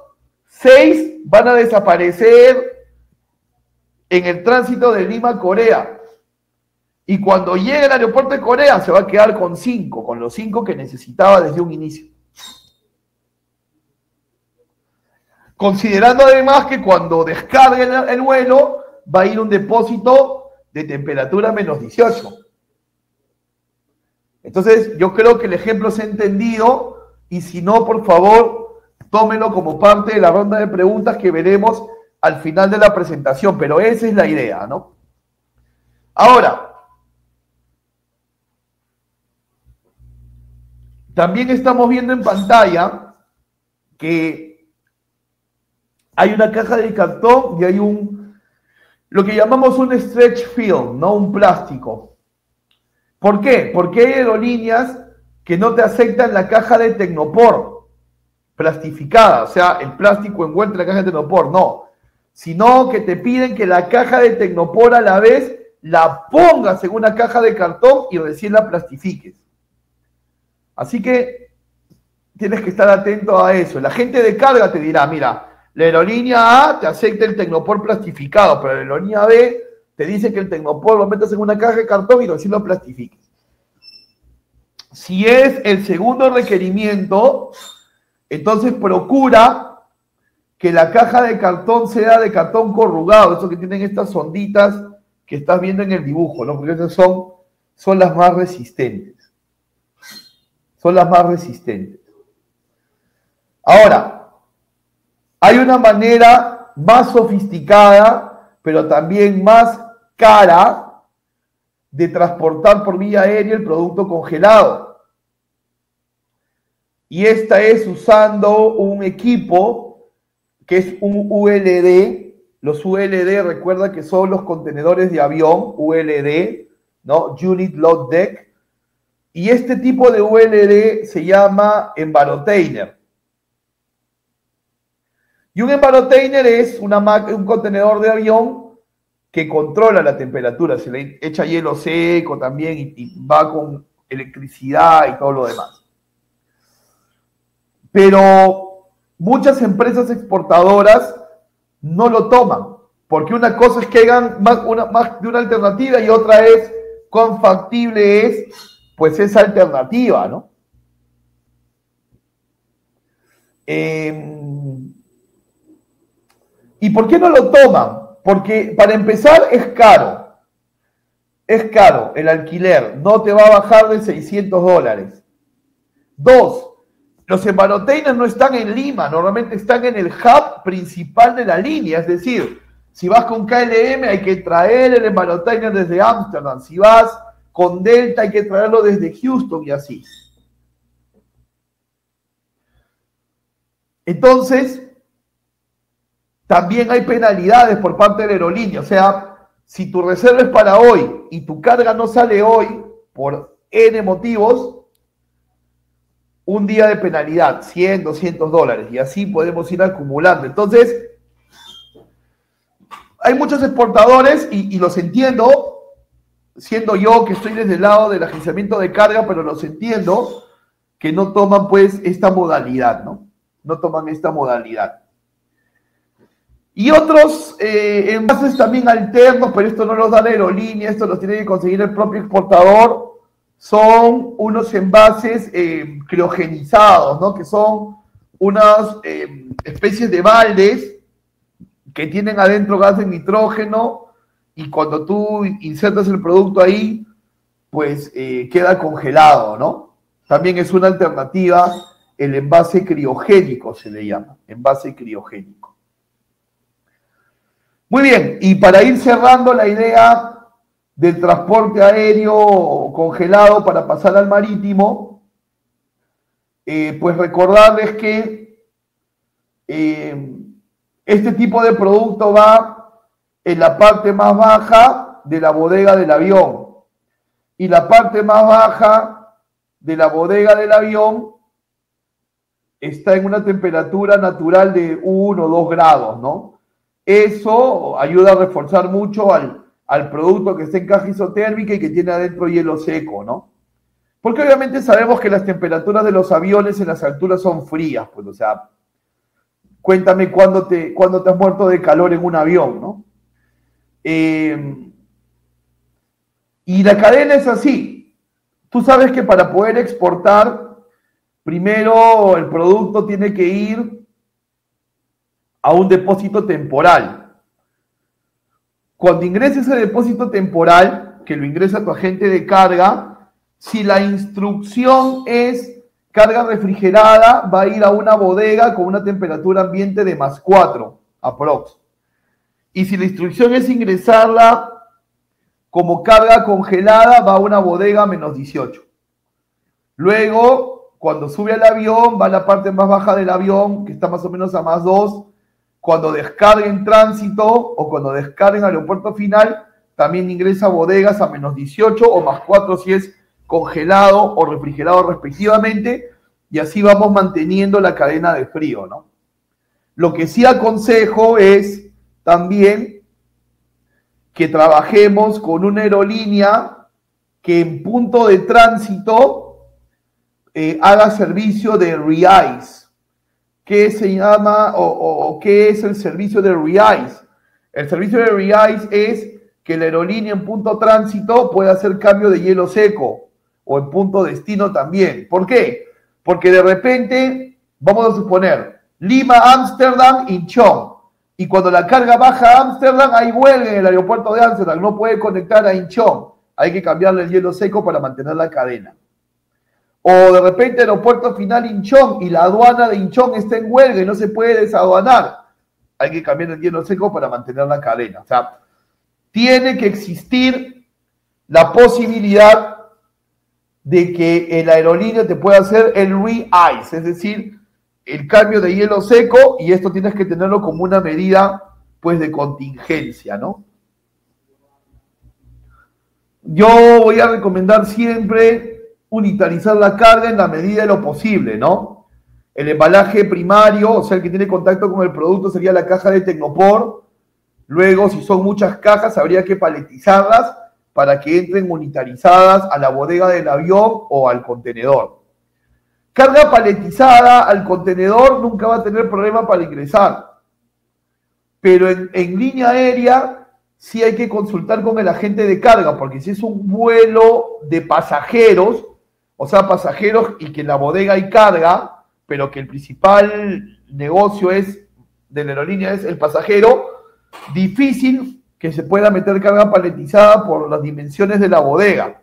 6 van a desaparecer en el tránsito de Lima a Corea. Y cuando llegue al aeropuerto de Corea, se va a quedar con 5, con los 5 que necesitaba desde un inicio. Considerando además que cuando descargue el vuelo, va a ir un depósito de temperatura menos 18. Entonces, yo creo que el ejemplo se ha entendido, y si no, por favor, tómenlo como parte de la ronda de preguntas que veremos al final de la presentación, pero esa es la idea, ¿no? Ahora, también estamos viendo en pantalla que Hay una caja de cartón y hay lo que llamamos un stretch film, ¿no? Un plástico. ¿Por qué? Porque hay aerolíneas que no te aceptan la caja de Tecnopor plastificada, o sea, el plástico envuelto en la caja de Tecnopor, no. Sino que te piden que la caja de Tecnopor a la vez la pongas en una caja de cartón y recién la plastifiques. Así que tienes que estar atento a eso. La gente de carga te dirá, mira, la aerolínea A te acepta el Tecnopor plastificado, pero la aerolínea B te dice que el Tecnopor lo metas en una caja de cartón y recién lo plastifiques. Si es el segundo requerimiento, entonces procura que la caja de cartón sea de cartón corrugado, eso que tienen estas onditas que estás viendo en el dibujo, ¿no? Porque esas son las más resistentes. Son las más resistentes. Ahora, hay una manera más sofisticada, pero también más cara, de transportar por vía aérea el producto congelado. Y esta es usando un equipo que es un ULD. Los ULD, recuerda que son los contenedores de avión, ULD, ¿no? Unit Load Deck. Y este tipo de ULD se llama Envarotainer. Y un Envarotainer es un contenedor de avión que controla la temperatura. Se le echa hielo seco también y va con electricidad y todo lo demás. Pero muchas empresas exportadoras no lo toman, porque una cosa es que hagan más de una alternativa y otra es cuán factible es pues esa alternativa, ¿no? ¿Y por qué no lo toman? Porque para empezar es caro. Es caro el alquiler, no te va a bajar de $600. Dos, los Envarotainers no están en Lima, normalmente están en el hub principal de la línea, es decir, si vas con KLM hay que traer el Envarotainer desde Ámsterdam, si vas con Delta hay que traerlo desde Houston y así. Entonces, también hay penalidades por parte de la aerolínea, o sea, si tu reserva es para hoy y tu carga no sale hoy por N motivos, un día de penalidad, $100, $200, y así podemos ir acumulando. Entonces, hay muchos exportadores, y los entiendo, siendo yo que estoy desde el lado del agenciamiento de carga, pero los entiendo, que no toman pues esta modalidad, ¿no? No toman esta modalidad. Y otros envases también alternos, pero esto no los da la aerolínea, esto los tiene que conseguir el propio exportador, son unos envases criogenizados, ¿no? Que son unas especies de baldes que tienen adentro gas de nitrógeno y cuando tú insertas el producto ahí, pues queda congelado, ¿no? También es una alternativa el envase criogénico, se le llama, envase criogénico. Muy bien, y para ir cerrando la idea del transporte aéreo congelado para pasar al marítimo, pues recordarles que este tipo de producto va en la parte más baja de la bodega del avión y la parte más baja de la bodega del avión está en una temperatura natural de 1 o 2 grados, ¿no? Eso ayuda a reforzar mucho al producto que está en caja isotérmica y que tiene adentro hielo seco, ¿no? Porque obviamente sabemos que las temperaturas de los aviones en las alturas son frías, pues, o sea, cuéntame cuándo te has muerto de calor en un avión, ¿no? Y la cadena es así. Tú sabes que para poder exportar, primero el producto tiene que ir a un depósito temporal. Cuando ingresa ese depósito temporal, que lo ingresa tu agente de carga, si la instrucción es carga refrigerada, va a ir a una bodega con una temperatura ambiente de +4, aprox. Y si la instrucción es ingresarla como carga congelada, va a una bodega -18. Luego, cuando sube al avión, va a la parte más baja del avión, que está más o menos a +2, cuando descargue en tránsito o cuando descargue en aeropuerto final, también ingresa a bodegas a -18 o +4 si es congelado o refrigerado respectivamente, y así vamos manteniendo la cadena de frío, ¿no? Lo que sí aconsejo es también que trabajemos con una aerolínea que en punto de tránsito haga servicio de re-ice. ¿Qué se llama o qué es el servicio de re-ice? El servicio de re-ice es que la aerolínea en punto tránsito puede hacer cambio de hielo seco o en punto destino también. ¿Por qué? Porque de repente, vamos a suponer, Lima, Ámsterdam, Incheon. Y cuando la carga baja a Ámsterdam, hay huelga en el aeropuerto de Ámsterdam, no puede conectar a Incheon. Hay que cambiarle el hielo seco para mantener la cadena. O de repente aeropuerto final Incheon y la aduana de Incheon está en huelga y no se puede desaduanar. Hay que cambiar el hielo seco para mantener la cadena. O sea, tiene que existir la posibilidad de que el aerolíneo te pueda hacer el re-ice, es decir, el cambio de hielo seco, y esto tienes que tenerlo como una medida, pues, de contingencia, ¿no? Yo voy a recomendar siempre unitarizar la carga en la medida de lo posible, ¿no? El embalaje primario, o sea, el que tiene contacto con el producto, sería la caja de Tecnopor. Luego, si son muchas cajas, habría que paletizarlas para que entren unitarizadas a la bodega del avión o al contenedor. Carga paletizada al contenedor nunca va a tener problema para ingresar. Pero en línea aérea sí hay que consultar con el agente de carga, porque si es un vuelo de pasajeros, o sea, pasajeros y que en la bodega hay carga, pero que el principal negocio es de la aerolínea es el pasajero, difícil que se pueda meter carga paletizada por las dimensiones de la bodega.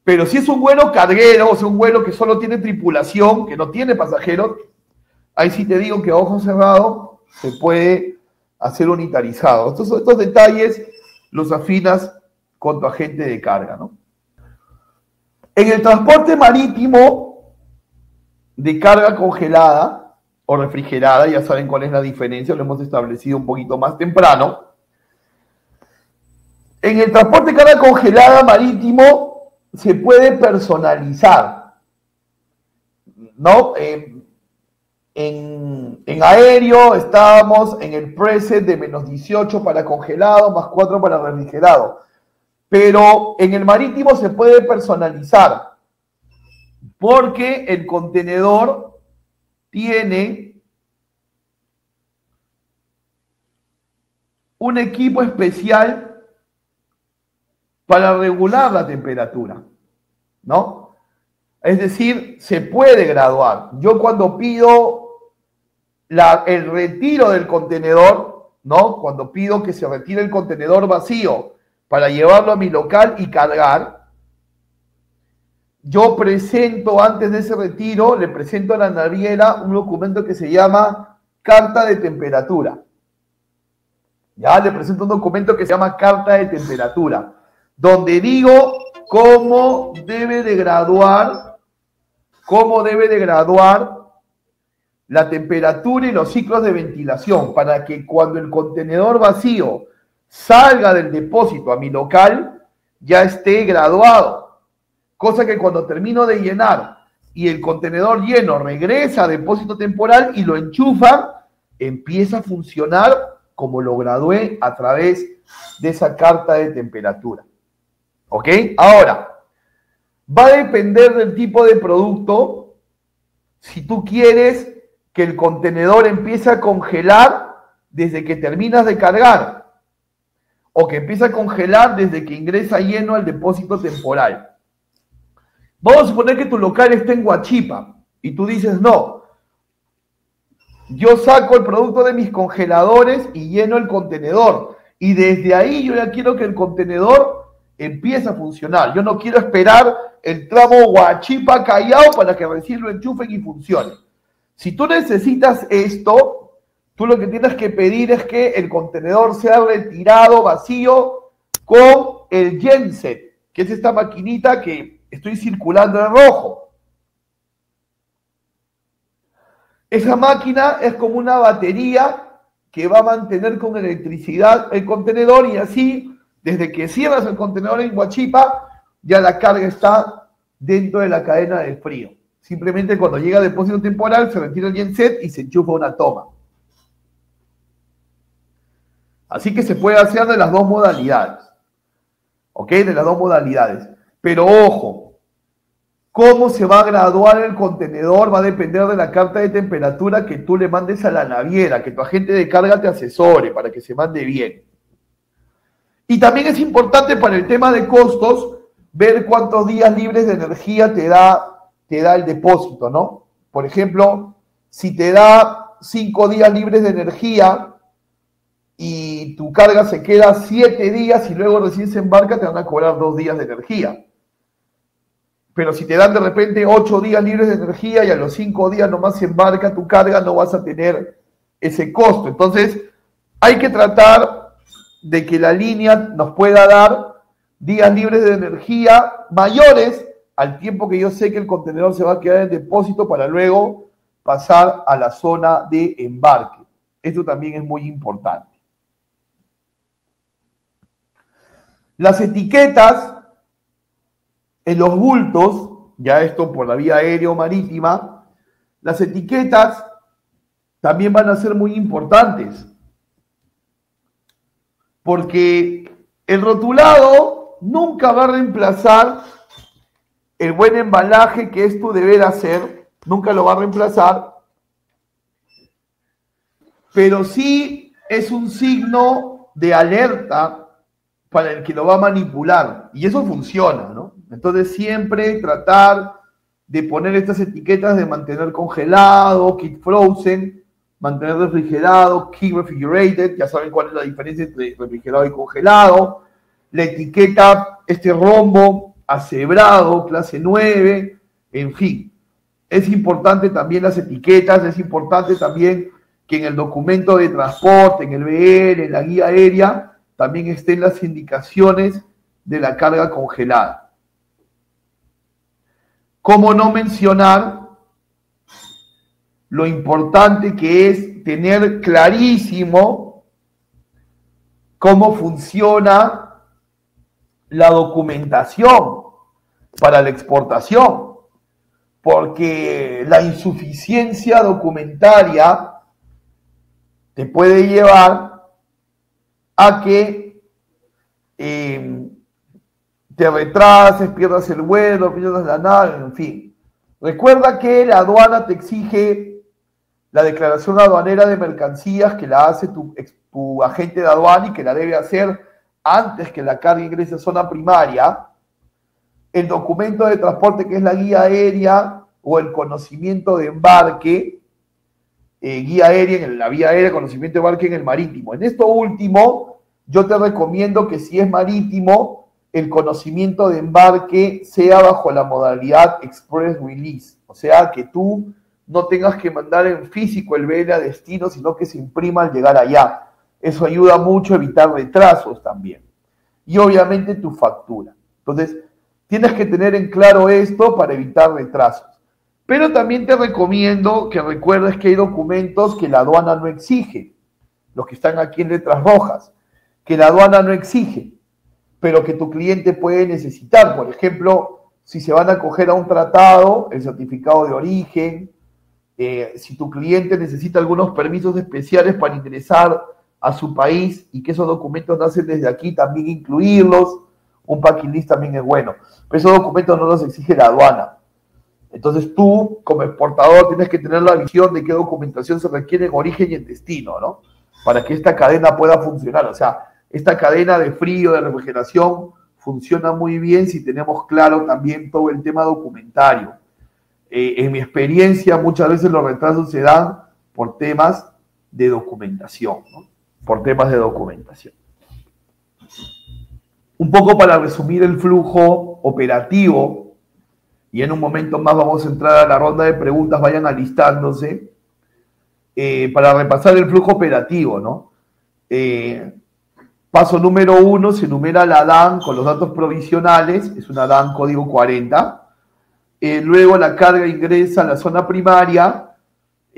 Pero si es un vuelo carguero, o sea, un vuelo que solo tiene tripulación, que no tiene pasajeros, ahí sí te digo que a ojo cerrado se puede hacer unitarizado. Estos detalles los afinas con tu agente de carga, ¿no? En el transporte marítimo de carga congelada o refrigerada, ya saben cuál es la diferencia, lo hemos establecido un poquito más temprano. En el transporte de carga congelada marítimo se puede personalizar, ¿no? En aéreo estábamos en el preset de -18 para congelado, +4 para refrigerado. Pero en el marítimo se puede personalizar porque el contenedor tiene un equipo especial para regular la temperatura, ¿no? Es decir, se puede graduar. Yo cuando pido el retiro del contenedor, ¿no? Cuando pido que se retire el contenedor vacío para llevarlo a mi local y cargar, yo presento antes de ese retiro, le presento a la naviera un documento que se llama carta de temperatura. Ya le presento un documento que se llama carta de temperatura, donde digo cómo debe de graduar la temperatura y los ciclos de ventilación, para que cuando el contenedor vacío salga del depósito a mi local, ya esté graduado. Cosa que cuando termino de llenar y el contenedor lleno regresa a depósito temporal y lo enchufa, empieza a funcionar como lo gradué a través de esa carta de temperatura. ¿Ok? Ahora, va a depender del tipo de producto. Si tú quieres que el contenedor empiece a congelar desde que terminas de cargar, o que empiece a congelar desde que ingresa lleno al depósito temporal. Vamos a suponer que tu local está en Huachipa y tú dices, no, yo saco el producto de mis congeladores y lleno el contenedor, y desde ahí yo ya quiero que el contenedor empieza a funcionar. Yo no quiero esperar el tramo Huachipa-Callao para que recién lo enchufen y funcione. Si tú necesitas esto, tú lo que tienes que pedir es que el contenedor sea retirado vacío con el genset, que es esta maquinita que estoy circulando en rojo. Esa máquina es como una batería que va a mantener con electricidad el contenedor, y así, desde que cierras el contenedor en Huachipa, ya la carga está dentro de la cadena del frío. Simplemente cuando llega a depósito temporal se retira el genset y se enchufa una toma. Así que se puede hacer de las dos modalidades. ¿Ok? De las dos modalidades. Pero ojo, cómo se va a graduar el contenedor va a depender de la carta de temperatura que tú le mandes a la naviera, que tu agente de carga te asesore para que se mande bien. Y también es importante para el tema de costos ver cuántos días libres de energía te da el depósito, ¿no? Por ejemplo, si te da 5 días libres de energía y tu carga se queda 7 días y luego recién se embarca, te van a cobrar 2 días de energía. Pero si te dan de repente 8 días libres de energía y a los 5 días nomás se embarca tu carga, no vas a tener ese costo. Entonces, hay que tratar de que la línea nos pueda dar días libres de energía mayores al tiempo que yo sé que el contenedor se va a quedar en depósito para luego pasar a la zona de embarque. Esto también es muy importante. Las etiquetas en los bultos, ya esto por la vía aérea o marítima, las etiquetas también van a ser muy importantes, porque el rotulado nunca va a reemplazar el buen embalaje que es tu deber hacer, nunca lo va a reemplazar, pero sí es un signo de alerta para el que lo va a manipular, y eso funciona, ¿no? Entonces siempre tratar de poner estas etiquetas de mantener congelado, keep frozen, mantener refrigerado, keep refrigerated, ya saben cuál es la diferencia entre refrigerado y congelado, la etiqueta, este rombo acebrado, clase 9, en fin. Es importante también las etiquetas, es importante también que en el documento de transporte, en el BR, en la guía aérea, también estén las indicaciones de la carga congelada. ¿Cómo no mencionar lo importante que es tener clarísimo cómo funciona la documentación para la exportación? Porque la insuficiencia documentaria te puede llevar a que te retrases, pierdas el vuelo, pierdas la nave, en fin. Recuerda que la aduana te exige la declaración aduanera de mercancías que la hace tu agente de aduana y que la debe hacer antes que la carga ingrese a zona primaria. El documento de transporte que es la guía aérea o el conocimiento de embarque, guía aérea en la vía aérea, conocimiento de embarque en el marítimo. En esto último, yo te recomiendo que si es marítimo, el conocimiento de embarque sea bajo la modalidad Express Release. O sea, que tú no tengas que mandar en físico el BL a destino, sino que se imprima al llegar allá. Eso ayuda mucho a evitar retrasos también. Y obviamente tu factura. Entonces, tienes que tener en claro esto para evitar retrasos. Pero también te recomiendo que recuerdes que hay documentos que la aduana no exige, los que están aquí en letras rojas, que la aduana no exige, pero que tu cliente puede necesitar. Por ejemplo, si se van a acoger a un tratado, el certificado de origen, si tu cliente necesita algunos permisos especiales para ingresar a su país y que esos documentos nacen desde aquí, también incluirlos. Un packing list también es bueno, pero esos documentos no los exige la aduana. Entonces tú, como exportador, tienes que tener la visión de qué documentación se requiere en origen y en destino, ¿no? Para que esta cadena pueda funcionar. O sea, esta cadena de frío, de refrigeración, funciona muy bien si tenemos claro también todo el tema documentario. En mi experiencia, muchas veces los retrasos se dan por temas de documentación, ¿no? Por temas de documentación. Un poco para resumir el flujo operativo, y en un momento más vamos a entrar a la ronda de preguntas, vayan alistándose, para repasar el flujo operativo, ¿no? Paso número 1, se enumera la DAN con los datos provisionales, es una DAN código 40. Luego la carga ingresa a la zona primaria,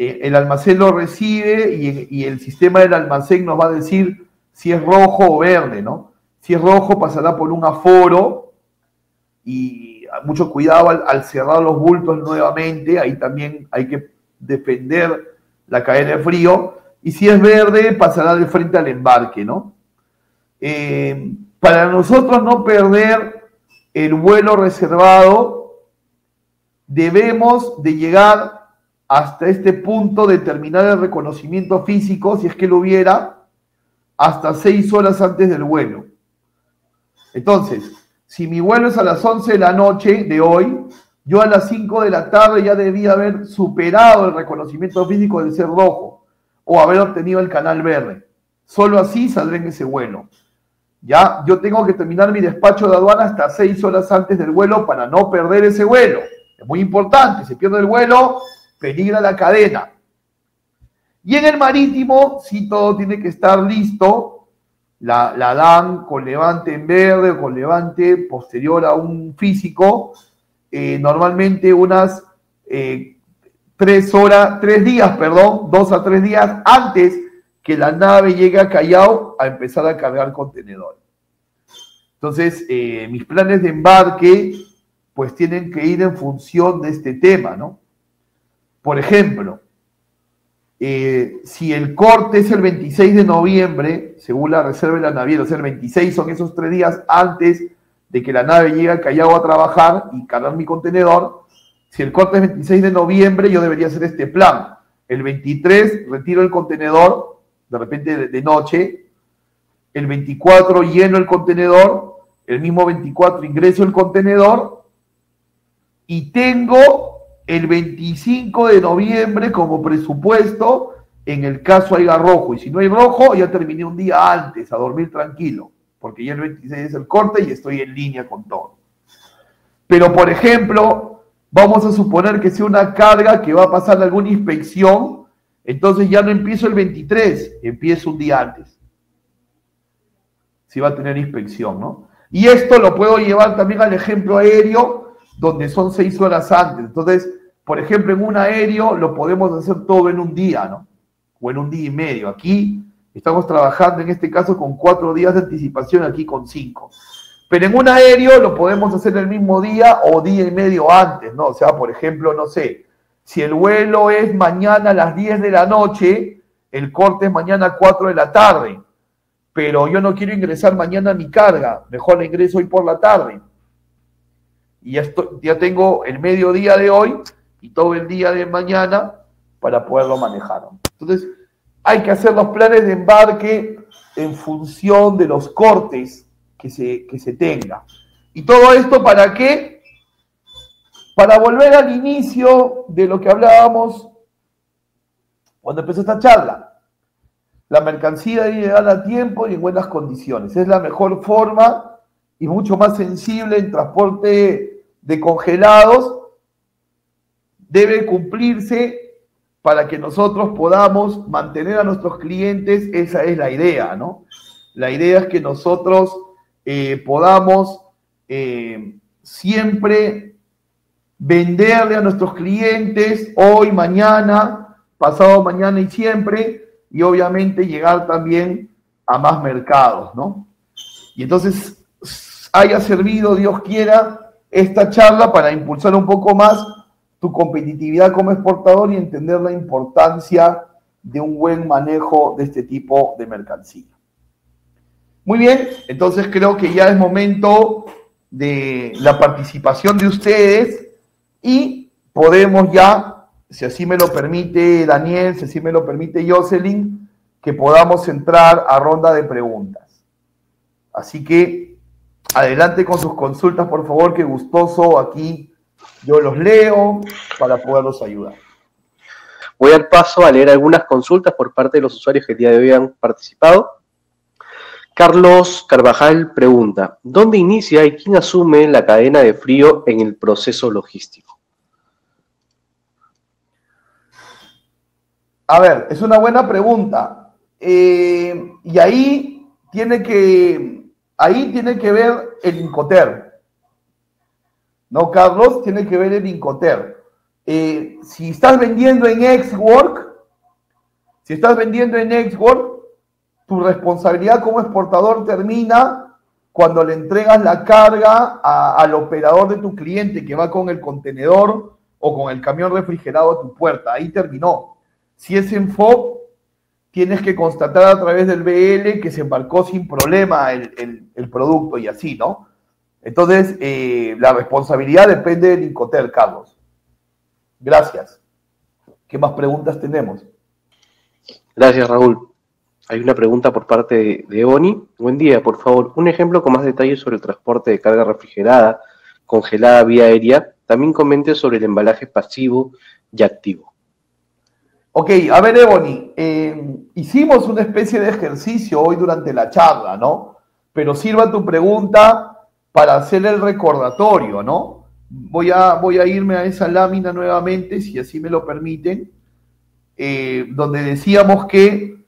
el almacén lo recibe y el sistema del almacén nos va a decir si es rojo o verde, ¿no? Si es rojo pasará por un aforo y mucho cuidado al cerrar los bultos nuevamente, ahí también hay que defender la cadena de frío, y si es verde pasará de frente al embarque, ¿no? Para nosotros no perder el vuelo reservado, debemos de llegar hasta este punto de terminar el reconocimiento físico, si es que lo hubiera, hasta 6 horas antes del vuelo. Entonces, si mi vuelo es a las 11 de la noche de hoy, yo a las 5 de la tarde ya debía haber superado el reconocimiento físico del ser rojo o haber obtenido el canal verde. Solo así saldré en ese vuelo. Ya, yo tengo que terminar mi despacho de aduana hasta 6 horas antes del vuelo para no perder ese vuelo. Es muy importante, si pierde el vuelo, peligra la cadena. Y en el marítimo, sí, todo tiene que estar listo. La dan con levante en verde o con levante posterior a un físico, normalmente unas 2 a 3 días antes que la nave llegue a Callao a empezar a cargar contenedores. Entonces, mis planes de embarque pues tienen que ir en función de este tema, ¿no? Por ejemplo, si el corte es el 26 de noviembre, según la reserva de la naviera, o sea, el 26 son esos 3 días antes de que la nave llegue a Callao a trabajar y cargar mi contenedor. Si el corte es 26 de noviembre, yo debería hacer este plan. El 23 retiro el contenedor, de repente de noche. El 24 lleno el contenedor. El mismo 24 ingreso el contenedor. Y tengo el 25 de noviembre como presupuesto en el caso haya rojo. Y si no hay rojo, ya terminé un día antes a dormir tranquilo, porque ya el 26 es el corte y estoy en línea con todo. Pero, por ejemplo, vamos a suponer que sea una carga que va a pasar alguna inspección, entonces ya no empiezo el 23, empiezo un día antes. Si va a tener inspección, ¿no? Y esto lo puedo llevar también al ejemplo aéreo, donde son 6 horas antes. Entonces, por ejemplo, en un aéreo lo podemos hacer todo en un día, ¿no? O en un día y medio. Aquí estamos trabajando en este caso con 4 días de anticipación, aquí con 5. Pero en un aéreo lo podemos hacer el mismo día o día y medio antes, ¿no? O sea, por ejemplo, no sé, si el vuelo es mañana a las 10 de la noche, el corte es mañana a 4 de la tarde. Pero yo no quiero ingresar mañana a mi carga, mejor la ingreso hoy por la tarde. Y ya tengo el mediodía de hoy y todo el día de mañana para poderlo manejar. Entonces, hay que hacer los planes de embarque en función de los cortes que se tenga. ¿Y todo esto para qué? Para volver al inicio de lo que hablábamos cuando empezó esta charla. La mercancía debe llegar a tiempo y en buenas condiciones. Es la mejor forma y mucho más sensible en transporte de congelados. Debe cumplirse para que nosotros podamos mantener a nuestros clientes. Esa es la idea, ¿no? La idea es que nosotros podamos siempre venderle a nuestros clientes hoy, mañana, pasado mañana y siempre, y obviamente llegar también a más mercados, ¿no? Y entonces haya servido, Dios quiera, esta charla para impulsar un poco más tu competitividad como exportador y entender la importancia de un buen manejo de este tipo de mercancía. Muy bien, entonces creo que ya es momento de la participación de ustedes y podemos ya, si así me lo permite Daniel, si así me lo permite Jocelyn, que podamos entrar a ronda de preguntas. Así que adelante con sus consultas, por favor, que gustoso aquí yo los leo para poderlos ayudar. Voy al paso a leer algunas consultas por parte de los usuarios que el día de hoy han participado. Carlos Carvajal pregunta, ¿dónde inicia y quién asume la cadena de frío en el proceso logístico? A ver, es una buena pregunta. Y ahí tiene que ver el Incoterm. ¿No, Carlos? Tiene que ver el Incoterm. Si estás vendiendo en Exwork, tu responsabilidad como exportador termina cuando le entregas la carga al operador de tu cliente que va con el contenedor o con el camión refrigerado a tu puerta. Ahí terminó. Si es en FOB, tienes que constatar a través del BL que se embarcó sin problema el producto y así, ¿no? Entonces, la responsabilidad depende del Incoterm, Carlos. Gracias. ¿Qué más preguntas tenemos? Gracias, Raúl. Hay una pregunta por parte de Ebony. Buen día, por favor, un ejemplo con más detalles sobre el transporte de carga refrigerada, congelada vía aérea. También comente sobre el embalaje pasivo y activo. Ok, a ver, Ebony, hicimos una especie de ejercicio hoy durante la charla, ¿no? Pero sirva tu pregunta para hacer el recordatorio, ¿no? Voy a irme a esa lámina nuevamente, si así me lo permiten, donde decíamos que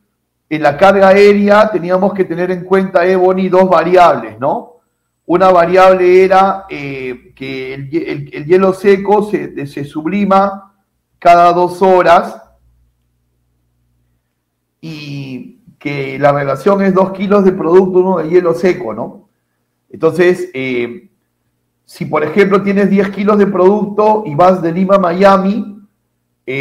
en la carga aérea teníamos que tener en cuenta, Ebony, dos variables, ¿no? Una variable era que el hielo seco se sublima cada 2 horas y que la relación es 2 kilos de producto, 1 de hielo seco, ¿no? Entonces, si por ejemplo tienes 10 kilos de producto y vas de Lima a Miami,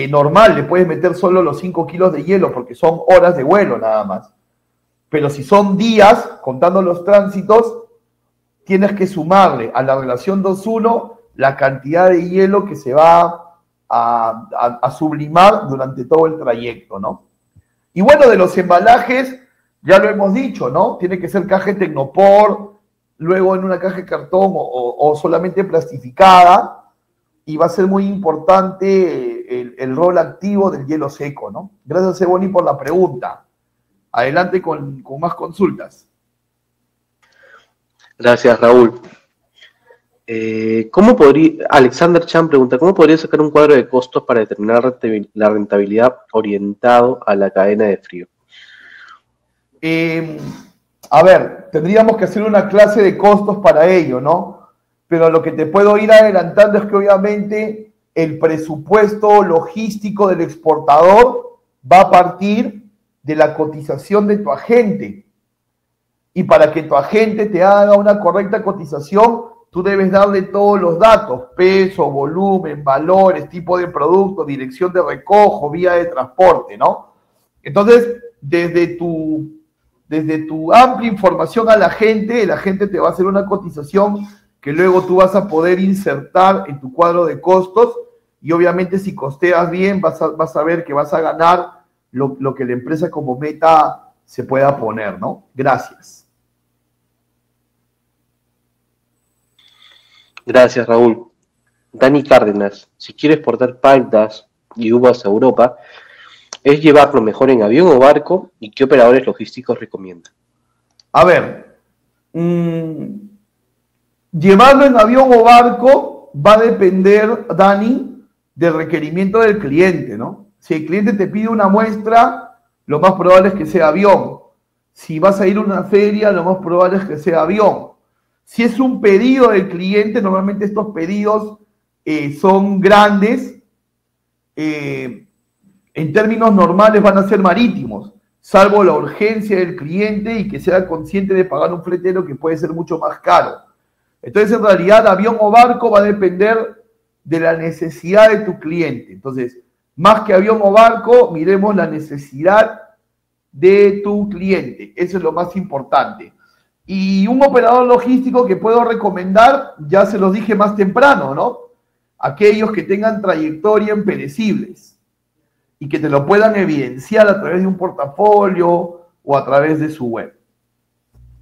normal, le puedes meter solo los 5 kilos de hielo porque son horas de vuelo nada más. Pero si son días, contando los tránsitos, tienes que sumarle a la relación 2:1 la cantidad de hielo que se va a sublimar durante todo el trayecto, ¿no? Y bueno, de los embalajes, ya lo hemos dicho, ¿no? Tiene que ser caja de Tecnopor, luego en una caja de cartón o solamente plastificada, y va a ser muy importante el rol activo del hielo seco, ¿no? Gracias, Ebony, por la pregunta. Adelante con más consultas. Gracias, Raúl. Alexander Chan pregunta, ¿cómo podría sacar un cuadro de costos para determinar la rentabilidad orientado a la cadena de frío? A ver, tendríamos que hacer una clase de costos para ello, ¿no? Pero lo que te puedo ir adelantando es que obviamente el presupuesto logístico del exportador va a partir de la cotización de tu agente. Y para que tu agente te haga una correcta cotización, tú debes darle todos los datos: peso, volumen, valores, tipo de producto, dirección de recojo, vía de transporte, ¿no? Entonces, desde tu amplia información a la gente, el agente te va a hacer una cotización que luego tú vas a poder insertar en tu cuadro de costos, y obviamente si costeas bien vas a ver que vas a ganar lo que la empresa como meta se pueda poner, ¿no? Gracias. Gracias, Raúl. Dani Cárdenas, si quiero exportar paltas y uvas a Europa, ¿es llevarlo mejor en avión o barco? ¿Y qué operadores logísticos recomienda? A ver, llevarlo en avión o barco va a depender, Dani, del requerimiento del cliente, ¿no? Si el cliente te pide una muestra, lo más probable es que sea avión. Si vas a ir a una feria, lo más probable es que sea avión. Si es un pedido del cliente, normalmente estos pedidos son grandes, en términos normales van a ser marítimos, salvo la urgencia del cliente y que sea consciente de pagar un fletero que puede ser mucho más caro. Entonces, en realidad, avión o barco va a depender de la necesidad de tu cliente. Entonces, más que avión o barco, miremos la necesidad de tu cliente. Eso es lo más importante. Y un operador logístico que puedo recomendar, ya se los dije más temprano, ¿no? Aquellos que tengan trayectoria en perecibles y que te lo puedan evidenciar a través de un portafolio o a través de su web.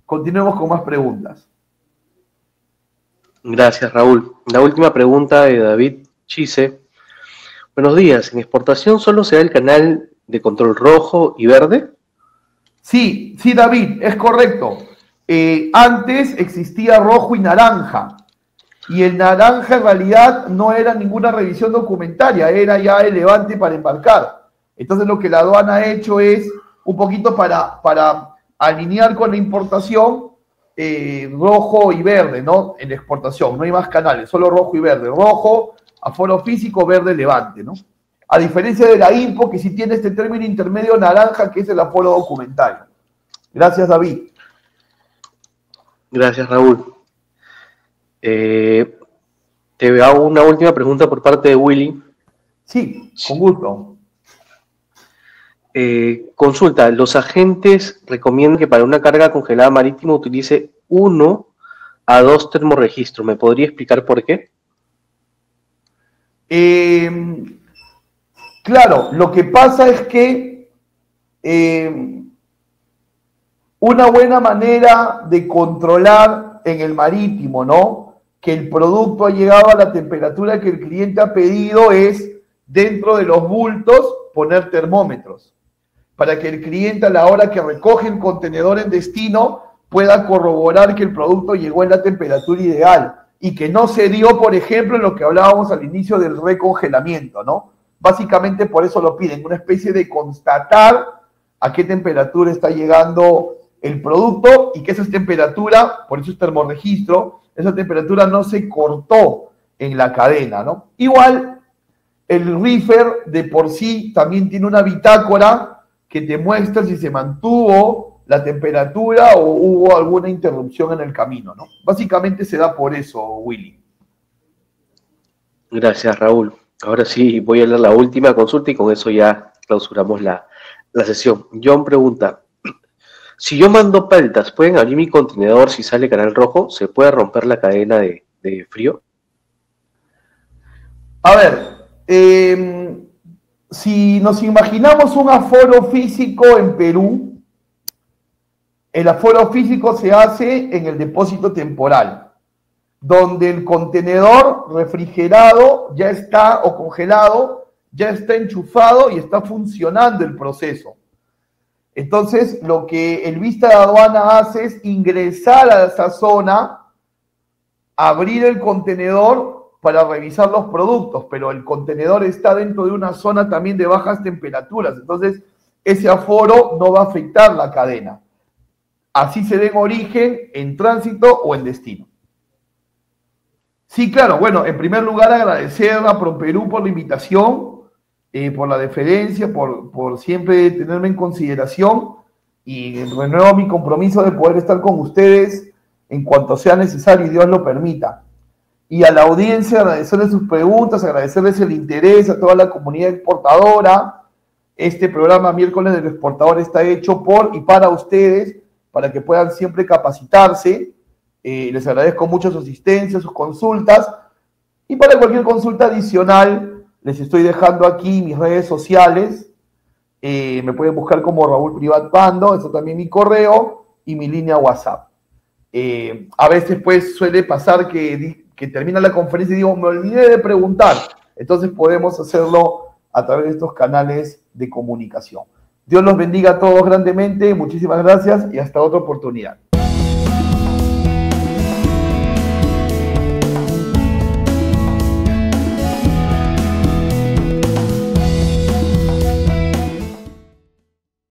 Continuemos con más preguntas. Gracias, Raúl. La última pregunta de David Chise. Buenos días. ¿En exportación solo se da el canal de control rojo y verde? Sí, David, es correcto. Antes existía rojo y naranja. Y el naranja en realidad no era ninguna revisión documentaria, era ya el levante para embarcar. Entonces lo que la aduana ha hecho es un poquito para alinear con la importación, rojo y verde, ¿no? En la exportación, no hay más canales, solo rojo y verde. Rojo aforo físico, verde, levante, ¿no? A diferencia de la INPO, que sí tiene este término intermedio naranja, que es el aforo documentario. Gracias, David. Gracias, Raúl. Te hago una última pregunta por parte de Willy. Sí, con gusto. Consulta, los agentes recomiendan que para una carga congelada marítima utilice 1 a 2 termorregistros. ¿Me podría explicar por qué? Claro, lo que pasa es que una buena manera de controlar en el marítimo, ¿no?, que el producto ha llegado a la temperatura que el cliente ha pedido es, dentro de los bultos, poner termómetros, para que el cliente, a la hora que recoge el contenedor en destino, pueda corroborar que el producto llegó en la temperatura ideal y que no se dio, por ejemplo, en lo que hablábamos al inicio del recongelamiento, ¿no? Básicamente por eso lo piden, una especie de constatar a qué temperatura está llegando el producto y que esa temperatura, por eso es termorregistro, esa temperatura no se cortó en la cadena, ¿no? Igual, el reefer de por sí también tiene una bitácora que te muestra si se mantuvo la temperatura o hubo alguna interrupción en el camino, ¿no? Básicamente se da por eso, Willy. Gracias, Raúl. Ahora sí, voy a leer la última consulta y con eso ya clausuramos la sesión. John pregunta, si yo mando paltas, ¿pueden abrir mi contenedor si sale canal rojo? ¿Se puede romper la cadena de frío? A ver, si nos imaginamos un aforo físico en Perú, el aforo físico se hace en el depósito temporal, donde el contenedor refrigerado ya está, o congelado, ya está enchufado y está funcionando el proceso. Entonces, lo que el vista de aduana hace es ingresar a esa zona, abrir el contenedor para revisar los productos, pero el contenedor está dentro de una zona también de bajas temperaturas, entonces ese aforo no va a afectar la cadena. Así se dé en origen, en tránsito o en destino. Sí, claro, bueno, en primer lugar agradecer a ProPerú por la invitación, por la deferencia, por siempre tenerme en consideración y renuevo mi compromiso de poder estar con ustedes en cuanto sea necesario y Dios lo permita. Y a la audiencia agradecerles sus preguntas, agradecerles el interés, a toda la comunidad exportadora. Este programa Miércoles del Exportador está hecho por y para ustedes, para que puedan siempre capacitarse. Les agradezco mucho su asistencia, sus consultas, y para cualquier consulta adicional les estoy dejando aquí mis redes sociales. Me pueden buscar como Raúl Privat Pando, eso también mi correo y mi línea WhatsApp. A veces pues suele pasar que termina la conferencia y digo, me olvidé de preguntar. Entonces podemos hacerlo a través de estos canales de comunicación. Dios los bendiga a todos grandemente, muchísimas gracias y hasta otra oportunidad.